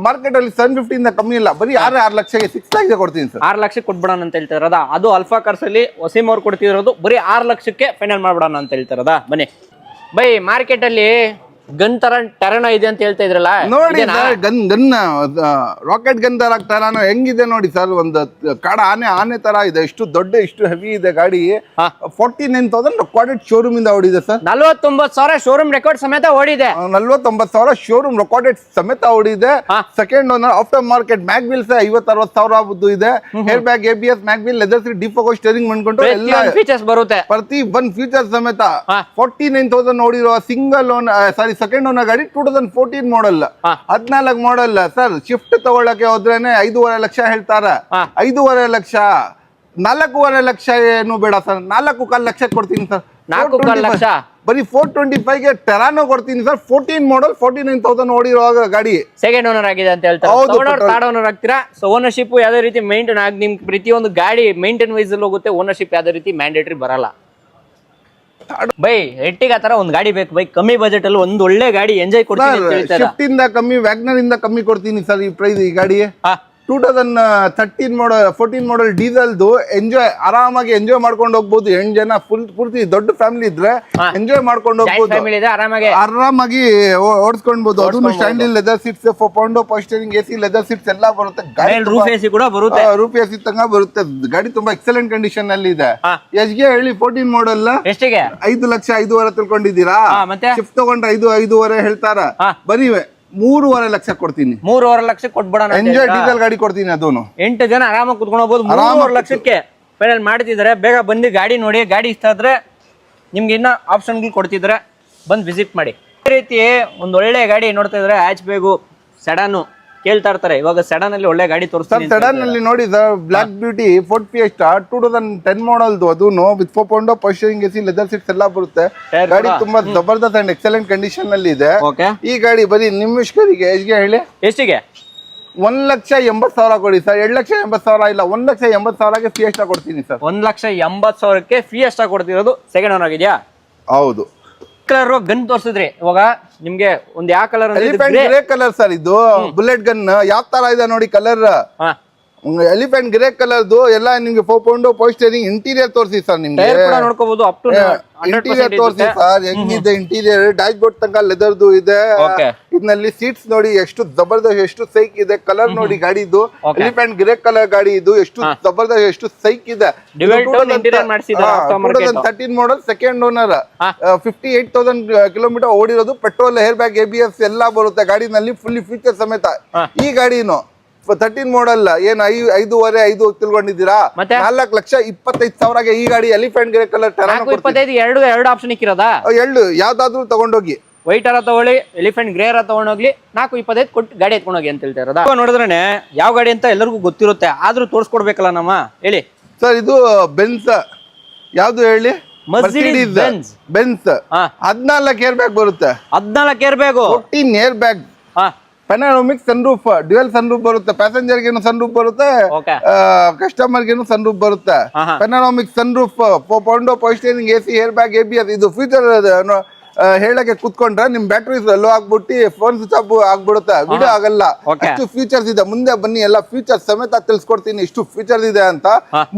ಮಾರ್ಕೆಟ್ ಅಲ್ಲಿ 750 ಇಂದ ಕಮ್ಮಿ ಇಲ್ಲ. ಬರೀ 6 ಲಕ್ಷಕ್ಕೆ 6 ಲಕ್ಷ ಕೊಡ್ತೀನಿ ಸರ್. 6 ಲಕ್ಷಕ್ಕೆ ಕೊಟ್ಬಿಡೋಣ ಅಂತ ಹೇಳ್ತಾರದ. ಅದು ಅಲ್ಫಾ ಕಾರ್ಸ್ ಅಲ್ಲಿ ವಸೀಮ್ ಅವ್ರು ಕೊಡ್ತಿರೋದು. ಬರೀ 6 ಲಕ್ಷಕ್ಕೆ ಫೈನಲ್ ಮಾಡ್ಬಿಡೋಣ ಅಂತ ಹೇಳ್ತಾರದ. ಬನ್ನಿ ಬೈ. ಮಾರ್ಕೆಟ್ ಅಲ್ಲಿ ಗನ್ ತರ ಟೆರನ ಇದೆ ಅಂತ ಹೇಳ್ತಾ ಇದ್ರಲ್ಲ, ನೋಡಿ ಗನ್ ರಾಕೆಟ್ ಗನ್ ತರ ಟೆರಾನೋ ಹೆಂಗಿದೆ ನೋಡಿ ಸರ್. ಒಂದು ಕಾಡ ಆನೆ ತರ ಇದೆ. ಇಷ್ಟು ದೊಡ್ಡ, ಇಷ್ಟು ಹೆವಿ ಇದೆ ಗಾಡಿ. 49,000 ರೆಕಾರ್ಡೆಡ್ ಶೋರೂಮ್ ಇಂದ ಓಡಿದೆ ಸರ್. 49,000 ಶೋರೂಮ್ ರೆಕಾರ್ಡ್ ಸಮೇತ ಓಡಿದೆ. 49,000 ಶೋರೂಮ್ ರೆಕಾರ್ಡೆಡ್ ಸಮೇತ ಓಡಿದೆ. Second owner, after market mag wheels 50,000-60,000 ಇದೆ. Air bag, ABS, mag wheel, leather seat, ಡಿಫೋಗೋ steering ಮಾಡ್ಕೊಂಡು ಎಲ್ಲ ಫೀಚರ್ಸ್ ಬರುತ್ತೆ. ಪ್ರತಿ ಒಂದು ಫೀಚರ್ ಸಮೇತ. 49,000 ನೋಡಿರೋ ಸಿಂಗಲ್ ಓನರ್ ಸೆಕೆಂಡ್ ಓನರ್ ಗಾಡಿ. 2014 ಮಾಡಲ್, 14 ಮಾಡಲ್ ಸರ್. ಶಿಫ್ಟ್ ತಗೊಳ್ಳಕ್ಕೆ ಹೋದ್ರೇನೆ 5.5 ಲಕ್ಷ ಹೇಳ್ತಾರ. 5.5 ಲಕ್ಷ, 4.5 ಲಕ್ಷ ಏನು ಬೇಡ ಸರ್. 4.25 ಲಕ್ಷ ಕೊಡ್ತೀನಿ ಸರ್. 4.25 ಲಕ್ಷ ಬರೀ 425ಗೆ ಟೆರಾನೋ ಕೊಡ್ತೀನಿ ಸರ್. 14 ಮಾಡಲ್ 49,000 ಓಡಿರೋ ಗಾಡಿ. ಸೆಕೆಂಡ್ ಓನರ್ ಆಗಿದೆ ಅಂತ ಹೇಳ್ತಾರೆ. ಹೌದು, ಥರ್ಡ್ ಓನರ್ ಆಗ್ತೀರಾ. ಸೊ ಓನರ್ಶಿಪ್ ಯಾವುದೇ ರೀತಿ ಮೇಂಟೈನ್ ಆಗಿ ನಿಮ್ ಪ್ರತಿಯೊಂದು ಗಾಡಿ ಮೇಂಟೈನ್ ವೈಸ್ ಅಲ್ಲಿ ಹೋಗುತ್ತೆ. ಓನರ್ಶಿಪ್ ಯಾವುದೇ ರೀತಿ ಮ್ಯಾಂಡೇಟರಿ ಬರಲ್ಲ. ಬೈ ರೆಟ್ಟಿಗೆ ಆತರ ಒಂದು ಗಾಡಿ ಬೇಕು ಬೈ, ಕಮ್ಮಿ ಬಜೆಟ್ ಅಲ್ಲಿ ಒಂದು ಒಳ್ಳೆ ಗಾಡಿ ಎಂಜಾಯ್ ಕೊಡ್ತೀನಿ ಅಂತ ಹೇಳ್ತಾರೆ. ಶಿಫ್ಟ್ ಇಂದ ಕಮ್ಮಿ, ವ್ಯಾಗ್ನರ್ ಇಂದ ಕಮ್ಮಿ ಕೊಡ್ತೀನಿ ಸರ್ ಈ ಪ್ರೈಸ್ ಈ ಗಾಡಿ. 2013 ಮಾಡಲ್ 14 ಮಾಡಲ್ ಡೀಸೆಲ್ದು ಆರಾಮಾಗಿ ಎಂಜಾಯ್ ಮಾಡ್ಕೊಂಡು ಹೋಗ್ಬೋದು. 8 ಜನ ಪೂರ್ತಿ ದೊಡ್ಡ ಫ್ಯಾಮಿಲಿ ಇದ್ರೆ ಎಂಜಾಯ್ ಮಾಡ್ಕೊಂಡು ಹೋಗ್ಬೋದು, ಆರಾಮಾಗಿ ಓಡಿಸ್ಕೊಂಡ್ಬೋದು. ಅದನ್ನು ಸ್ಟ್ಯಾಂಡಿಲ್ ಲೆದರ್ ಸೀಟ್ಸ್, ಪೌಂಡೋ ಪೋಸ್ಟರಿಂಗ್, AC ಲೆದರ್ ಸೀಟ್ಸ್ ಎಲ್ಲ ಬರುತ್ತೆ. ರೂಫ್ AC ಕೂಡ ಬರುತ್ತೆ, ರೂಫ್ AC ತಂಗ ಬರುತ್ತೆ. ಗಾಡಿ ತುಂಬಾ ಎಕ್ಸಲೆಂಟ್ ಕಂಡೀಷನ್ ಅಲ್ಲಿ ಇದೆ. ಎಷ್ಟಿಗೆ ಹೇಳಿ 14 ಮಾಡಲ್ ಎಷ್ಟಿಗೆ? 5 ಲಕ್ಷ 5,500 ತಿಳ್ಕೊಂಡಿದ್ದೀರಾ? ಮತ್ತೆ ಶಿಫ್ಟ್ ತಗೊಂಡ್ರೆ 5,500 ಹೇಳ್ತಾರ. ಬರೀ 3.5 ಲಕ್ಷ ಕೊಡ್ತೀನಿ. 3.5 ಲಕ್ಷ ಕೊಟ್ಬಿಡೋಣ. ಎಂಜಾಯ್ ಡೀಸೆಲ್ ಗಾಡಿ ಕೊಡ್ತೀನಿ. ಅದನ್ನು 8 ಜನ ಆರಾಮಾಗಿ ಕುತ್ಕೊಂಡು ಹೋಗ್ಬೋದು. 3.5 ಲಕ್ಷಕ್ಕೆ ಫೈನಲ್ ಮಾಡ್ತಿದ್ದಾರೆ. ಬೇಗ ಬಂದು ಗಾಡಿ ನೋಡಿ, ಗಾಡಿ ಇಷ್ಟ ಆದ್ರೆ ನಿಮ್ಗೆ ಇನ್ನ ಆಪ್ಷನ್ಗಳು ಕೊಡ್ತಿದ್ರೆ ಬಂದು ವಿಸಿಟ್ ಮಾಡಿ. ಅದೇ ರೀತಿ ಒಂದು ಒಳ್ಳೆ ಗಾಡಿ ನೋಡ್ತಾ ಇದ್ರೆ ಹ್ಯಾಚ್ ಬ್ಯಾಗು, ಸೆಡಾನು ಕೇಳ್ತಾ ಇರ್ತಾರೆ. ಇವಾಗ ಸೆಡನ್ ಅಲ್ಲಿ ಒಳ್ಳೆ ಗಾಡಿ ತೋರಿಸ್ತಾರೆ. ಸೆಡನ್ ಅಲ್ಲಿ ನೋಡಿ sir, block beauty Ford fiesta 2010 ಮಾಡಲ್ದು, ಅದನ್ನು with ಪೌಂಡೋ steering, AC leather seats ಎಲ್ಲ ಬರುತ್ತೆ. ಗಾಡಿ ತುಂಬಾ ಜಬರ್ದಸ್ತ್ ಅಂಡ್ ಎಕ್ಸಲೆಂಟ್ ಕಂಡೀಷನ್ ಅಲ್ಲಿ ಇದೆ. ಈ ಗಾಡಿ ಬರೀ ನಿಮಿಷ್ಕರಿಗೆ ಎಷ್ಟಿಗೆ ಹೇಳಿ? ಎಷ್ಟಿಗೆ? 1,80,000 ಕೊಡಿ ಸರ್. 2,80,000 ಇಲ್ಲ, 1,80,000ಗೆ ಫಿಯೆಸ್ಟಾ ಕೊಡ್ತೀನಿ ಸರ್. 1,80,000ಕ್ಕೆ ಫಿಯೆಸ್ಟಾ ಕೊಡ್ತಿರೋದು. ಸೆಕೆಂಡ್ ಓನರ್ ಆಗಿದೆಯಾ? ಹೌದು. ಕಲರ್ ಗನ್ ತೋರಿಸಿದ್ರಿ. ಇವಾಗ ನಿಮ್ಗೆ ಒಂದು ಯಾವ colour? Elephant grey colour sir. ಇದು ಬುಲೆಟ್ ಗನ್ ಯಾವ ತರ ಇದೆ ನೋಡಿ ಕಲರ್. ಎಲಿಫೆಂಟ್ ಗ್ರೇ ಕಲರ್ದು ಎಲ್ಲ ನಿಮ್ಗೆ ಪೌಂಡೋ ಪೋಸ್ಟರಿಂಗ್ ಇಂಟೀರಿಯರ್ ತೋರಿಸಿ ಸರ್. ನಿಮ್ಗೆ ನೋಡ್ಕೋಬಹುದು. ಅಪ್ ಟು ಇಂಟೀರಿಯರ್ ತೋರಿಸಿ ಸರ್, ಹೆಂಗಿದೆ ಇಂಟೀರಿಯರ್. ಡ್ಯಾಶ್ ಬೋರ್ಡ್ ತನಕ ಲೆದರ್ದು ಇದೆ. ಇದರಲ್ಲಿ ಸೀಟ್ಸ್ ನೋಡಿ ಎಷ್ಟು ಜಬರ್ದಸ್ತ್, ಎಷ್ಟು ಸೈಕ್ ಇದೆ. ಕಲರ್ ನೋಡಿ ಗಾಡಿದು, ಎಲಿಫೆಂಟ್ ಗ್ರೇ ಕಲರ್ ಗಾಡಿ ಇದು. ಎಷ್ಟು ಜಬರ್ದಸ್ತ್, ಎಷ್ಟು ಸೈಕ್ ಇದೆ. 2013 ಮಾಡಲ್, ಸೆಕೆಂಡ್ ಓನರ್, 58,000 ಕಿಲೋಮೀಟರ್ ಓಡಿರೋದು. ಪೆಟ್ರೋಲ್, ಏರ್ ಬ್ಯಾಗ್, ABS ಎಲ್ಲ ಬರುತ್ತೆ ಗಾಡಿನಲ್ಲಿ, ಫುಲ್ಲಿ ಫೀಚರ್ ಸಮೇತ. ಈ ಗಾಡಿನು 13 ಮಾಡಲ್ ಏನು 5.5 ತಿಳ್ಕೊಂಡಿದ್ದೀರಾ? 4,25,000ಗೆ ಈ ಗಾಡಿ ಎಲಿಫೆಂಟ್ ಗ್ರೇ ಕಲರ್ ಟೆರಾನೋ ಕೊಡ್ತೀನಿ. ಎರಡು ಆಪ್ಷನ್ ಇಕ್ಕಿರೋದಾ? ಯಾವ್ದಾದ್ರು ತಗೊಂಡೋಗಿ. ವೈಟ್ ಅರ ತಗೊಳ್ಳಿ, ಎಲಿಫೆಂಟ್ ಗ್ರೇ ಅರ ತಗೊಂಡೋಗ್ಲಿ, 4,25 ಕೊಟ್ಟು ಗಾಡಿ ಎತ್ಕೊಂಡೋಗಿ ಅಂತ ಹೇಳ್ತಾ ಇರೋದಾ? ನೋಡಿದ್ರೆ ಯಾವ ಗಾಡಿ ಅಂತ ಎಲ್ಲರಿಗೂ ಗೊತ್ತಿರುತ್ತೆ, ಆದ್ರೂ ತೋರಿಸ್ಕೊಡ್ಬೇಕಲ್ಲ ನಮ್ಮ. ಹೇಳಿ ಸರ್. ಇದು ಬೆನ್ಸ್. ಯಾವ್ದು ಹೇಳಿ? Mercedes Benz. 14 ಏರ್ ಬ್ಯಾಗ್ ಬರುತ್ತೆ. 14 air bag, 14 air bag, panoramic sunroof, dual sunroof ಬರುತ್ತೆ. ಪ್ಯಾಸೆಂಜರ್ ಗೆನು ಸನ್ರೂಫ್ ಬರುತ್ತೆ, ಕಸ್ಟಮರ್ ಗೆನು ಸನ್ರೂಫ್ ಬರುತ್ತೆ. ಪೆನಾರೋಮಿಕ್ ಸನ್ರೂಫ್, ಪೌಂಡೋ steering, AC, air bag, ABS. ಇದು ಫ್ಯೂಚರ್ ಹೇಳಕ್ಕೆ ಕುತ್ಕೊಂಡ್ರೆ ನಿಮ್ ಬ್ಯಾಟ್ರಿ ಲೋ ಆಗ್ಬಿಟ್ಟು ಫೋನ್ ಸ್ವಿಚ್ ಆಫ್ ಆಗ್ಬಿಡುತ್ತೆ, ವಿಡಿಯೋ ಆಗಲ್ಲ. ಅಷ್ಟು ಫೀಚರ್ಸ್ ಇದೆ. ಮುಂದೆ ಬನ್ನಿ, ಎಲ್ಲ ಫೀಚರ್ಸ್ ಸಮೇತ ತಿಳ್ಸ್ಕೊಡ್ತೀನಿ ಇಷ್ಟು ಫೀಚರ್ಸ್ ಇದೆ ಅಂತ.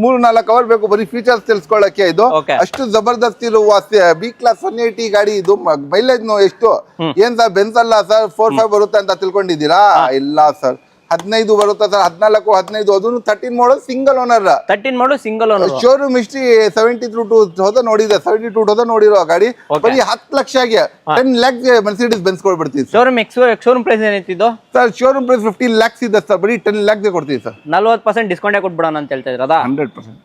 3-4 ಅವರ್ ಬೇಕು ಬರೀ ಫೀಚರ್ಸ್ ತಿಳ್ಸ್ಕೊಳಕ್ಕೆ. ಇದು ಅಷ್ಟು ಜಬರ್ದಸ್ತ್ ಇರುವ B ಕ್ಲಾಸ್ 180 ಗಾಡಿ. ಇದು ಮೈಲೇಜ್ ಎಷ್ಟು ಏನ್ ಸರ್? ಬೆನ್ಸ್ ಅಲ್ಲ ಸರ್ 4-5 ಬರುತ್ತೆ ಅಂತ ತಿಳ್ಕೊಂಡಿದ್ದೀರಾ? ಇಲ್ಲ ಸರ್, 15 ಬರುತ್ತೆ ಸರ್. 14, 15. ಅದನ್ನು 13 model single owner. 13 model single owner. Showroom history 72,000 ನೋಡಿದೆ. 72,000 ನೋಡಿರೋ ಗಾಡಿ ಬರೀ 10 ಲಕ್ಷಗೆ 10 lakhs ಮರ್ಸಿಡೀಸ್ ಬೆನ್ಸ್ ಕೊಡ್ಬಿಡ್ತೀವಿ. ಶೋರೂಮ್ ಪ್ರೈಸ್ ಏನಿತ್ತು ಸರ್? ಶೋರೂಮ್ ಪ್ರೈಸ್ 15 lakhs ಇದೆ ಸರ್. ಬರೀ 10 lakhs ಕೊಡ್ತೀವಿ ಸರ್. 40% ಡಿಸ್ಕೌಂಟ್ ಕೊಟ್ಬಿಡೋಣ ಅಂತ ಹೇಳ್ತಾ ಇದ್ರದ? 100%.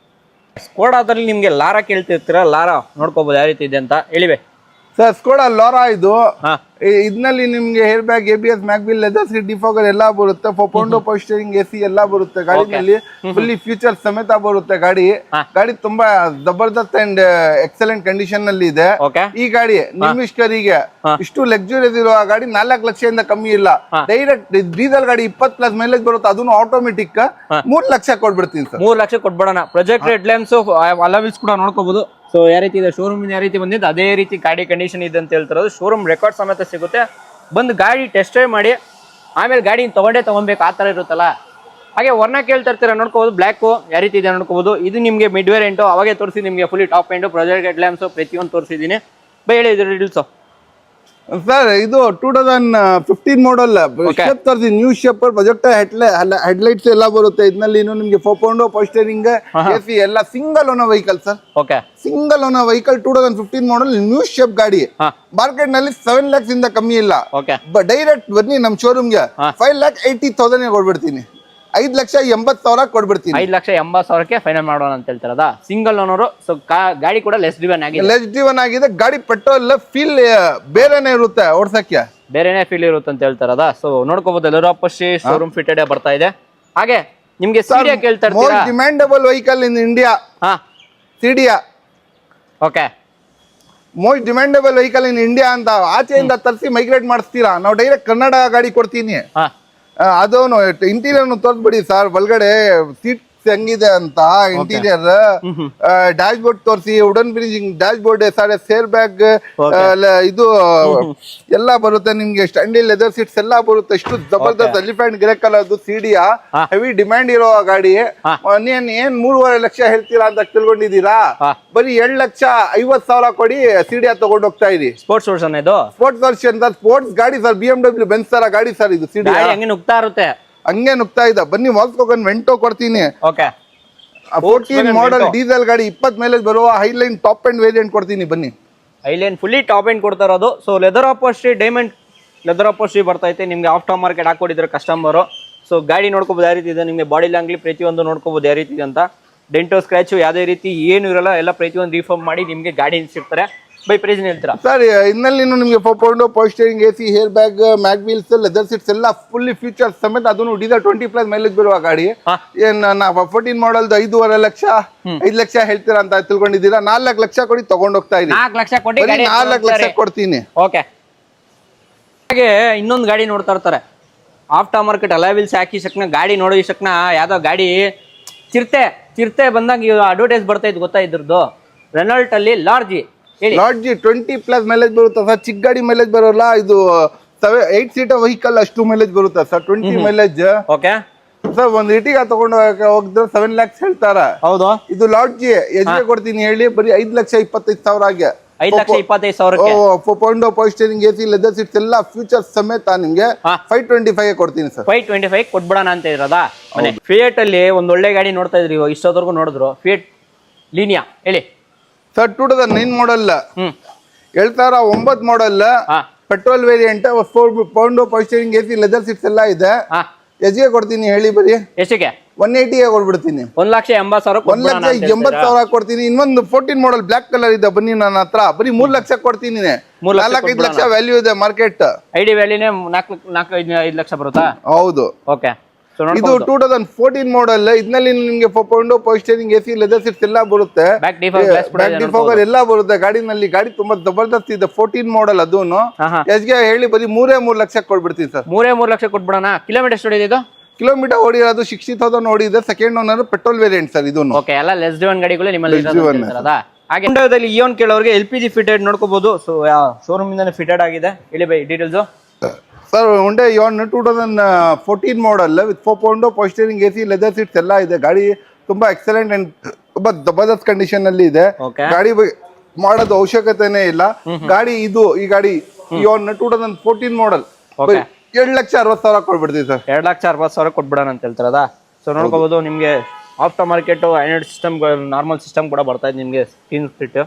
ಸ್ಕೋಡಾದಲ್ಲಿ ನಿಮ್ಗೆ ಲಾರಾ ಕೇಳ್ತಿರ್ತೀರಾ, ಲಾರಾ ನೋಡ್ಕೋಬಹುದು ಯಾವ ರೀತಿ ಇದೆ ಅಂತ ಹೇಳಿವೆ ಸರ್. ಸ್ಕೋಡಾ ಲಾರಾ ಇದು. ಇದರಲ್ಲಿ ನಿಮ್ಗೆ air bag, ABS, mag wheel, leather seat, defogger ಎಲ್ಲ ಬರುತ್ತೆ. ಪೌಂಡೋ ಪೋಸ್ಟರಿಂಗ್, AC ಎಲ್ಲ ಬರುತ್ತೆ ಗಾಡಿನಲ್ಲಿ. ಫುಲ್ಲಿ ಫೀಚರ್ ಸಮೇತ ಬರುತ್ತೆ ಗಾಡಿ. ಗಾಡಿ ತುಂಬಾ ಜಬರ್ದಸ್ತ್ ಅಂಡ್ ಎಕ್ಸಲೆಂಟ್ ಕಂಡೀಷನ್ ನಲ್ಲಿ ಇದೆ. ಈ ಗಾಡಿ ನಿಮಿಷ್ಕರಿಗೆ ಇಷ್ಟು ಲಕ್ಸುರಿಯಸ್ ಇರುವ ಗಾಡಿ 4 ಲಕ್ಷದಿಂದ ಕಮ್ಮಿ ಇಲ್ಲ. ಡೈರೆಕ್ಟ್ ಡೀಸೆಲ್ ಗಾಡಿ 20+ ಮೈಲೇಜ್ ಬರುತ್ತೆ. ಅದನ್ನು ಆಟೋಮೆಟಿಕ್ 3 ಲಕ್ಷ ಕೊಟ್ಬಿಡ್ತೀನಿ ಸರ್. 3 ಲಕ್ಷ ಕೊಟ್ಬಿಡೋಣ. ಪ್ರೊಜೆಕ್ಟ್ ರೆಡ್ ಲ್ಯಾಂಪ್ಸ್, ಅಲಾವಿಲ್ಸ್ ಕೂಡ ನೋಡ್ಕೋಬಹುದು. ಸೊ ಯಾವ ರೀತಿ ಇದೆ ಶೋರೂಮ್, ಯಾವ ರೀತಿ ಬಂದಿದ್ದು ಅದೇ ರೀತಿ ಗಾಡಿ ಕಂಡೀಷನ್ ಇದೆ ಅಂತ ಹೇಳ್ತಿರೋದು. ಶೋರೂಮ್ ರೆಕಾರ್ಡ್ ಸಮೇತ ಸಿಗುತ್ತೆ. ಬಂದು ಗಾಡಿ ಟೆಸ್ಟ್ ಡ್ರೈವ್ ಮಾಡಿ ಆಮೇಲೆ ಗಾಡಿ ತಗೊಬೇಕು, ಆ ಥರ ಇರುತ್ತಲ್ಲ. ಹಾಗೆ ವರ್ಣ ಕೇಳ್ತಾ ಇರ್ತೀರ, ನೋಡ್ಕೋಬಹುದು. ಬ್ಲ್ಯಾಕು ಯಾವ ರೀತಿ ಇದೆ ನೋಡ್ಕೋಬಹುದು. ಇದು ನಿಮಗೆ ಮಿಡ್ ವೇರಿಯಂಟು, ಅವಾಗೆ ತೋರಿಸಿ ನಿಮಗೆ fully top end, project head lamps ಪ್ರತಿಯೊಂದು ತೋರಿಸಿದ್ದೀನಿ. ಬೈ ಹೇಳಿ ಇದು ಡೀಟೇಲ್ಸು ಸರ್. ಇದು 2015 ಮಾಡಲ್ ತೋರಿಸಿ. ನ್ಯೂ ಶೇಪರ್ ಪ್ರೊಜೆಕ್ಟರ್ ಹೆಡ್ಲೈಟ್ಸ್ ಎಲ್ಲ ಬರುತ್ತೆ. ಇದರಲ್ಲಿ ನಿಮಗೆ ಪೌಂಡೋ ಪೋಸ್ಟರಿಂಗ್, AC ಎಲ್ಲ single owner vehicle sir. Single owner vehicle 2015 ಮಾಡಲ್ ನ್ಯೂ ಶೇಪ್ ಗಾಡಿ. ಮಾರ್ಕೆಟ್ ನಲ್ಲಿ 7 lakhs ಇಂದ ಕಮ್ಮಿ ಇಲ್ಲ. ಡೈರೆಕ್ಟ್ ಬನ್ನಿ ನಮ್ ಶೋರೂಮ್ಗೆ 5,80,000 ಕೊಡ್ಬಿಡ್ತೀನಿ. 5,80,000 ಕೊಡ್ಬಿಡ್ತೀನಿ. 5,80,000ಕ್ಕೆ ಫೈನಲ್ ಮಾಡೋಣ ಅಂತ ಹೇಳ್ತಾರದ. Single owner. ಸೊ ಗಾಡಿ ಕೂಡ ಲೆಸ್ ಡ್ರಿವನ್ ಆಗಿದೆ. ಗಾಡಿ ಪೆಟ್ರೋಲ್ ಫೀಲ್ ಬೇರೆನೆ ಇರುತ್ತೆ, ಓಡ್ಸಕ್ಕೆ ಬೇರೆನೆ ಫೀಲ್ ಇರುತ್ತೆ ಅಂತ ಹೇಳ್ತಾರದ. ಸೊ ನೋಡ್ಕೋಬಹುದು. ಎಲ್ಲರೂ ಶೋರೂಮ್ ಫಿಟೆಡ್ ಬರ್ತಾ ಇದೆ. ಹಾಗೆ ನಿಮ್ಗೆ ಸಿಡಿಯಾ ಕೇಳ್ತಾ ಇರ್ತೀರಾ? Most demandable vehicle in India, Cedia. Most demandable vehicle in India ಅಂತ ಆಚೆಯಿಂದ ತರಿಸಿ ಮೈಗ್ರೇಟ್ ಮಾಡಿಸ್ತೀರಾ, ನಾವು ಡೈರೆಕ್ಟ್ ಕನ್ನಡ ಗಾಡಿ ಕೊಡ್ತೀನಿ. ಹಾ ಅದೋನು ಇಂಟೀರಿಯರ್ ತೋರಿಸ್ಬಿಡಿ ಸರ್, ಒಳಗಡೆ ಸೀಟ್ ಹೆಂಗಿದೆ ಅಂತ ಇಂಟೀರಿಯರ್, ಡ್ಯಾಶ್ ಬೋರ್ಡ್ ತೋರಿಸಿ, ವುಡನ್ ಫಿನಿಶಿಂಗ್ ಡ್ಯಾಶ್ ಬೋರ್ಡ್, ಸೇರ್ ಬ್ಯಾಗ್, ಇದು ಎಲ್ಲ ಬರುತ್ತೆ ನಿಮ್ಗೆ, ಸ್ಟ್ಯಾಂಡಿ ಲೆದರ್ ಸೀಟ್ಸ್ ಎಲ್ಲ ಬರುತ್ತೆ. ಎಷ್ಟು ಜಬರ್ದಸ್ತ್ elephant grey colour Cedia, heavy demand ಇರೋ ಗಾಡಿ. ಏನ್ 3.5 ಲಕ್ಷ ಹೇಳ್ತೀರಾ ಅಂತ ತಿಳ್ಕೊಂಡಿದ್ದೀರಾ? ಬರೀ 2,50,000 ಕೊಡಿ ಸಿಡಿಯಾ ತಗೊಂಡ್ ಹೋಗ್ತಾ ಇರಿ. ಸ್ಪೋರ್ಟ್ಸ್ ವರ್ಷನ್ ಇದು, ಸ್ಪೋರ್ಟ್ಸ್ ವರ್ಷನ್ ಸರ್, ಸ್ಪೋರ್ಟ್ಸ್ ಗಾಡಿ ಸರ್, BMW ಬೆನ್ಸ್ ತರ ಗಾಡಿ ಸರ್ ಇದು. ಸಿಡಿಯಾ ಹಂಗೆ ನುಗ್ತಾ ಇರುತ್ತೆ, ಹಂಗೆ ನುಗ್ತಾ ಇದ್ದ. ಬನ್ನಿ ವಾಲ್ಸ್ವಾಗನ್ ವೆಂಟೋ ಕೊಡ್ತೀನಿ. ಓಕೆ 14 ಮಾಡಲ್ ಡೀಸೆಲ್ ಗಾಡಿ, 20 ಮೈಲೇಜ್ ಬರುವ ಹೈಲೈನ್ ಟಾಪ್ ಅಂಡ್ ವೇರಿಯಂಟ್ ಕೊಡ್ತೀನಿ. ಬನ್ನಿ, ಐಲೇನ್ ಫುಲ್ಲಿ ಟಾಪ್ ಎಂಡ್ ಕೊಡ್ತಾ ಇರೋದು. So leather upholstery, diamond leather upholstery ಬರ್ತೈತೆ ನಿಮ್ಗೆ. ಆಫ್ಟರ್ ಮಾರ್ಕೆಟ್ ಹಾಕೊಡಿದ್ರೆ ಕಸ್ಟಮರು. ಸೊ ಗಾಡಿ ನೋಡ್ಕೋಬಹುದು ಯಾವ ರೀತಿ ಇದೆ, ನಿಮಗೆ ಬಾಡಿ ಲ್ಯಾಂಗ್ಲಿ ಪ್ರತಿಯೊಂದು ನೋಡ್ಕೋಬಹುದು ಯಾವ ರೀತಿ ಇದೆ ಅಂತ. ಡೆಂಟೋ ಸ್ಕ್ರಾಚು ಯಾವುದೇ ರೀತಿ ಏನು ಇರಲ್ಲ, ಎಲ್ಲ ಪ್ರತಿಯೊಂದು ರಿಫಾರ್ಮ್ ಮಾಡಿ ನಿಮಗೆ ಗಾಡಿ ನಿಲ್ಸಿರ್ತಾರೆ. ಬೈ ಪ್ರೈಸ್ ಹೇಳ್ತೀರಾ ಸರ್? ಇನ್ನಲ್ಲಿ ನಿಮಗೆ power steering, AC, air bag, mag wheels, leather seats ಎಲ್ಲ ಫುಲ್ಲಿ ಫೀಚರ್ಸ್ ಸಮೇತ, ಅದನ್ನು ಡೀಸೆಲ್ 20+ ಮೈಲೇಜ್ ಬರುವ ಗಾಡಿ. ಏನ್ 14 ಮಾಡಲ್ 5.5 ಲಕ್ಷ 5 ಲಕ್ಷ ಹೇಳ್ತೀರಾ ಅಂತ ತಿಳ್ಕೊಂಡಿದ್ದೀರಾ? 4 ಲಕ್ಷ ಕೊಡಿ ತಗೊಂಡ್ ಹೋಗ್ತಾ ಇದ್ದೀನಿ. 4 ಲಕ್ಷ ಕೊಡಿ 4 ಲಕ್ಷ ಕೊಡ್ತೀನಿ. ಓಕೆ. ಹಾಗೆ ಇನ್ನೊಂದು ಗಾಡಿ ನೋಡ್ತಾ ಇರ್ತಾರೆ, ಆಫ್ಟರ್ ಮಾರ್ಕೆಟ್ ಅಲೈವಿಲ್ಸ್ ಹಾಕಿ ಶಕ್ನ ಗಾಡಿ ನೋಡಿ ಶಕ್ನ ಯಾವ್ದೋ ಗಾಡಿ ಚಿರತೆ ಬಂದಾಗ ಅಡ್ವರ್ಟೈಸ್ ಬರ್ತಾ ಇತ್ತು ಗೊತ್ತಾ ಇದ್ರದ್ದು. ರೆನಾಲ್ಟ್ ಅಲ್ಲಿ ಲಾರ್ಜಿ 20+ ಮೈಲೇಜ್ ಬರುತ್ತೆ ಸರ್. ಚಿಕ್ಕ ಗಾಡಿ ಮೈಲೇಜ್ ಬರೋಲ್ಲ, ಇದು 8 ಸೀಟರ್ ವೆಹಿಕಲ್ ಅಷ್ಟು ಮೈಲೇಜ್ ಬರುತ್ತೆ ಸರ್. 20 ಮೈಲೇಜ್. ಓಕೆ ಸರ್, ಒಂದ್ ಇಟಿಗ ತಗೊಂಡು ಹೋಗಿದ್ರೆ 7 lakhs ಹೇಳ್ತಾರ. ಹೌದು, ಇದು ಲಾಡ್ಜಿ ಎಷ್ಟಿಗೆ ಕೊಡ್ತೀನಿ ಹೇಳಿ? ಬರೀ 5,25,000ಗೆ 5,25,000 power steering, AC, leather seats ಎಲ್ಲ ಫ್ಯೂಚರ್ಸ್ ಸಮೇತ ನಿಮ್ಗೆ 525 ಕೊಡ್ತೀನಿ ಸರ್. 525 ಕೊಟ್ಬಿಡೋಣ ಅಂತ ಇರೋದಾ? ಫಿಯೇಟ್ ಅಲ್ಲಿ ಒಂದ್ ಒಳ್ಳೆ ಗಾಡಿ ನೋಡ್ತಾ ಇದ್ರಿ ಇಷ್ಟೊತ್ತವರೆಗೂ ನೋಡಿದ್ರು. ಫಿಯೇಟ್ ಲೀನಿಯಾ ಹೇಳಿ sir. 2009 model, 2009 model, petrol variant, 4 power steering, AC, leather seats ಎಲ್ಲ ಇದೆ. ಎಷ್ಟಿಗೆ ಕೊಡ್ತೀನಿ ಹೇಳಿ? ಬರೀ ಎಷ್ಟಿಗೆ? 180ಗೆ ಕೊಡ್ಬಿಡ್ತೀನಿ. 1,80,000 1,80,000 ಕೊಡ್ತೀನಿ. ಇನ್ನೊಂದು 14 ಮಾಡಲ್ ಬ್ಲಾಕ್ ಕಲರ್ ಇದೆ, ಬನ್ನಿ ನನ್ನ ಹತ್ರ. ಬರೀ 3 ಲಕ್ಷ ಕೊಡ್ತೀನಿ. 4-5 ಲಕ್ಷ ವ್ಯಾಲ್ಯೂ ಇದೆ ಮಾರ್ಕೆಟ್. ಐಡಿ ವ್ಯಾಲ್ಯೂನೇ 4-5 ಲಕ್ಷ ಬರುತ್ತಾ? ಹೌದು. ಓಕೆ. ಇದು 2014 ಮಾಡಲ್. ಇದರಲ್ಲಿ ನಿಮ್ಗೆ power steering, AC, leather seats ಎಲ್ಲ ಬರುತ್ತೆ, ಬ್ಯಾಕ್ ಡಿಫಾಗರ್ ಎಲ್ಲ ಬರುತ್ತೆ ಗಾಡಿನಲ್ಲಿ. ಗಾಡಿ ತುಂಬಾ ಜಬರ್ದಸ್ತ್ ಇದೆ. 14 ಮಾಡಲ್ ಅದೂನು. ಎಷ್ಟಿಗೆ ಹೇಳಿ? ಬರೀ 3 ಲಕ್ಷ ಕೊಡ್ಬಿಡ್ತೀನಿ ಸರ್. 3 ಲಕ್ಷ ಕೊಟ್ಬಿಡೋಣ. ಕಿಲೋಮೀಟರ್ ಎಷ್ಟು ಹೊಡಿದೆ ಇದು? ಕಿಲೋಮೀಟರ್ ಓಡಿರೋದು 60,000 ಓಡಿದೆ. Second owner, petrol variant sir ಇದೂನು. ಓಕೆ, ಎಲ್ಲ ಲೆಸ್ ಡ್ರೈವನ್ ಗಾಡಿಗಳು ನಿಮ್ಮಲ್ಲಿ ಇರೋದಾ? ಹಾಗೆ Hondaದಲ್ಲಿ ಇಯೋನ್ ಕೇಳೋರಿಗೆ LPG ಫಿಟೆಡ್ ನೋಡ್ಕೋಬಹುದು. ಸೊ ಶೋರೂಮ್ ಇಂದಾನೆ ಫಿಟೆಡ್ ಆಗಿದೆ. ಹೇಳಿ by details. Sir, Hyundai Ion 2014 model with 4 power steering, AC, leather seats ಎಲ್ಲ ಇದೆ. ಗಾಡಿ ತುಂಬಾ ಎಕ್ಸಲೆಂಟ್ ಅಂಡ್ ತುಂಬಾ ಜಬರ್ದಸ್ತ್ ಕಂಡೀಷನ್ ಅಲ್ಲಿ ಇದೆ. ಗಾಡಿ ಮಾಡೋದು ಅವಶ್ಯಕತೆನೇ ಇಲ್ಲ. ಗಾಡಿ ಇದು ಈ ಗಾಡಿ Ion 2014 ಮಾಡಲ್ 2,60,000 ಕೊಡ್ಬಿಡ್ತೀವಿ ಸರ್. 2,60,000 ಕೊಟ್ಬಿಡೋಣ ಅಂತ ಹೇಳ್ತಾರದ. ಸೊ ನೋಡ್ಕೋಬಹುದು, ನಿಮ್ಗೆ after market Android system, normal system ಕೂಡ ಬರ್ತಾ ಇದೆ ನಿಮ್ಗೆ. Screen split.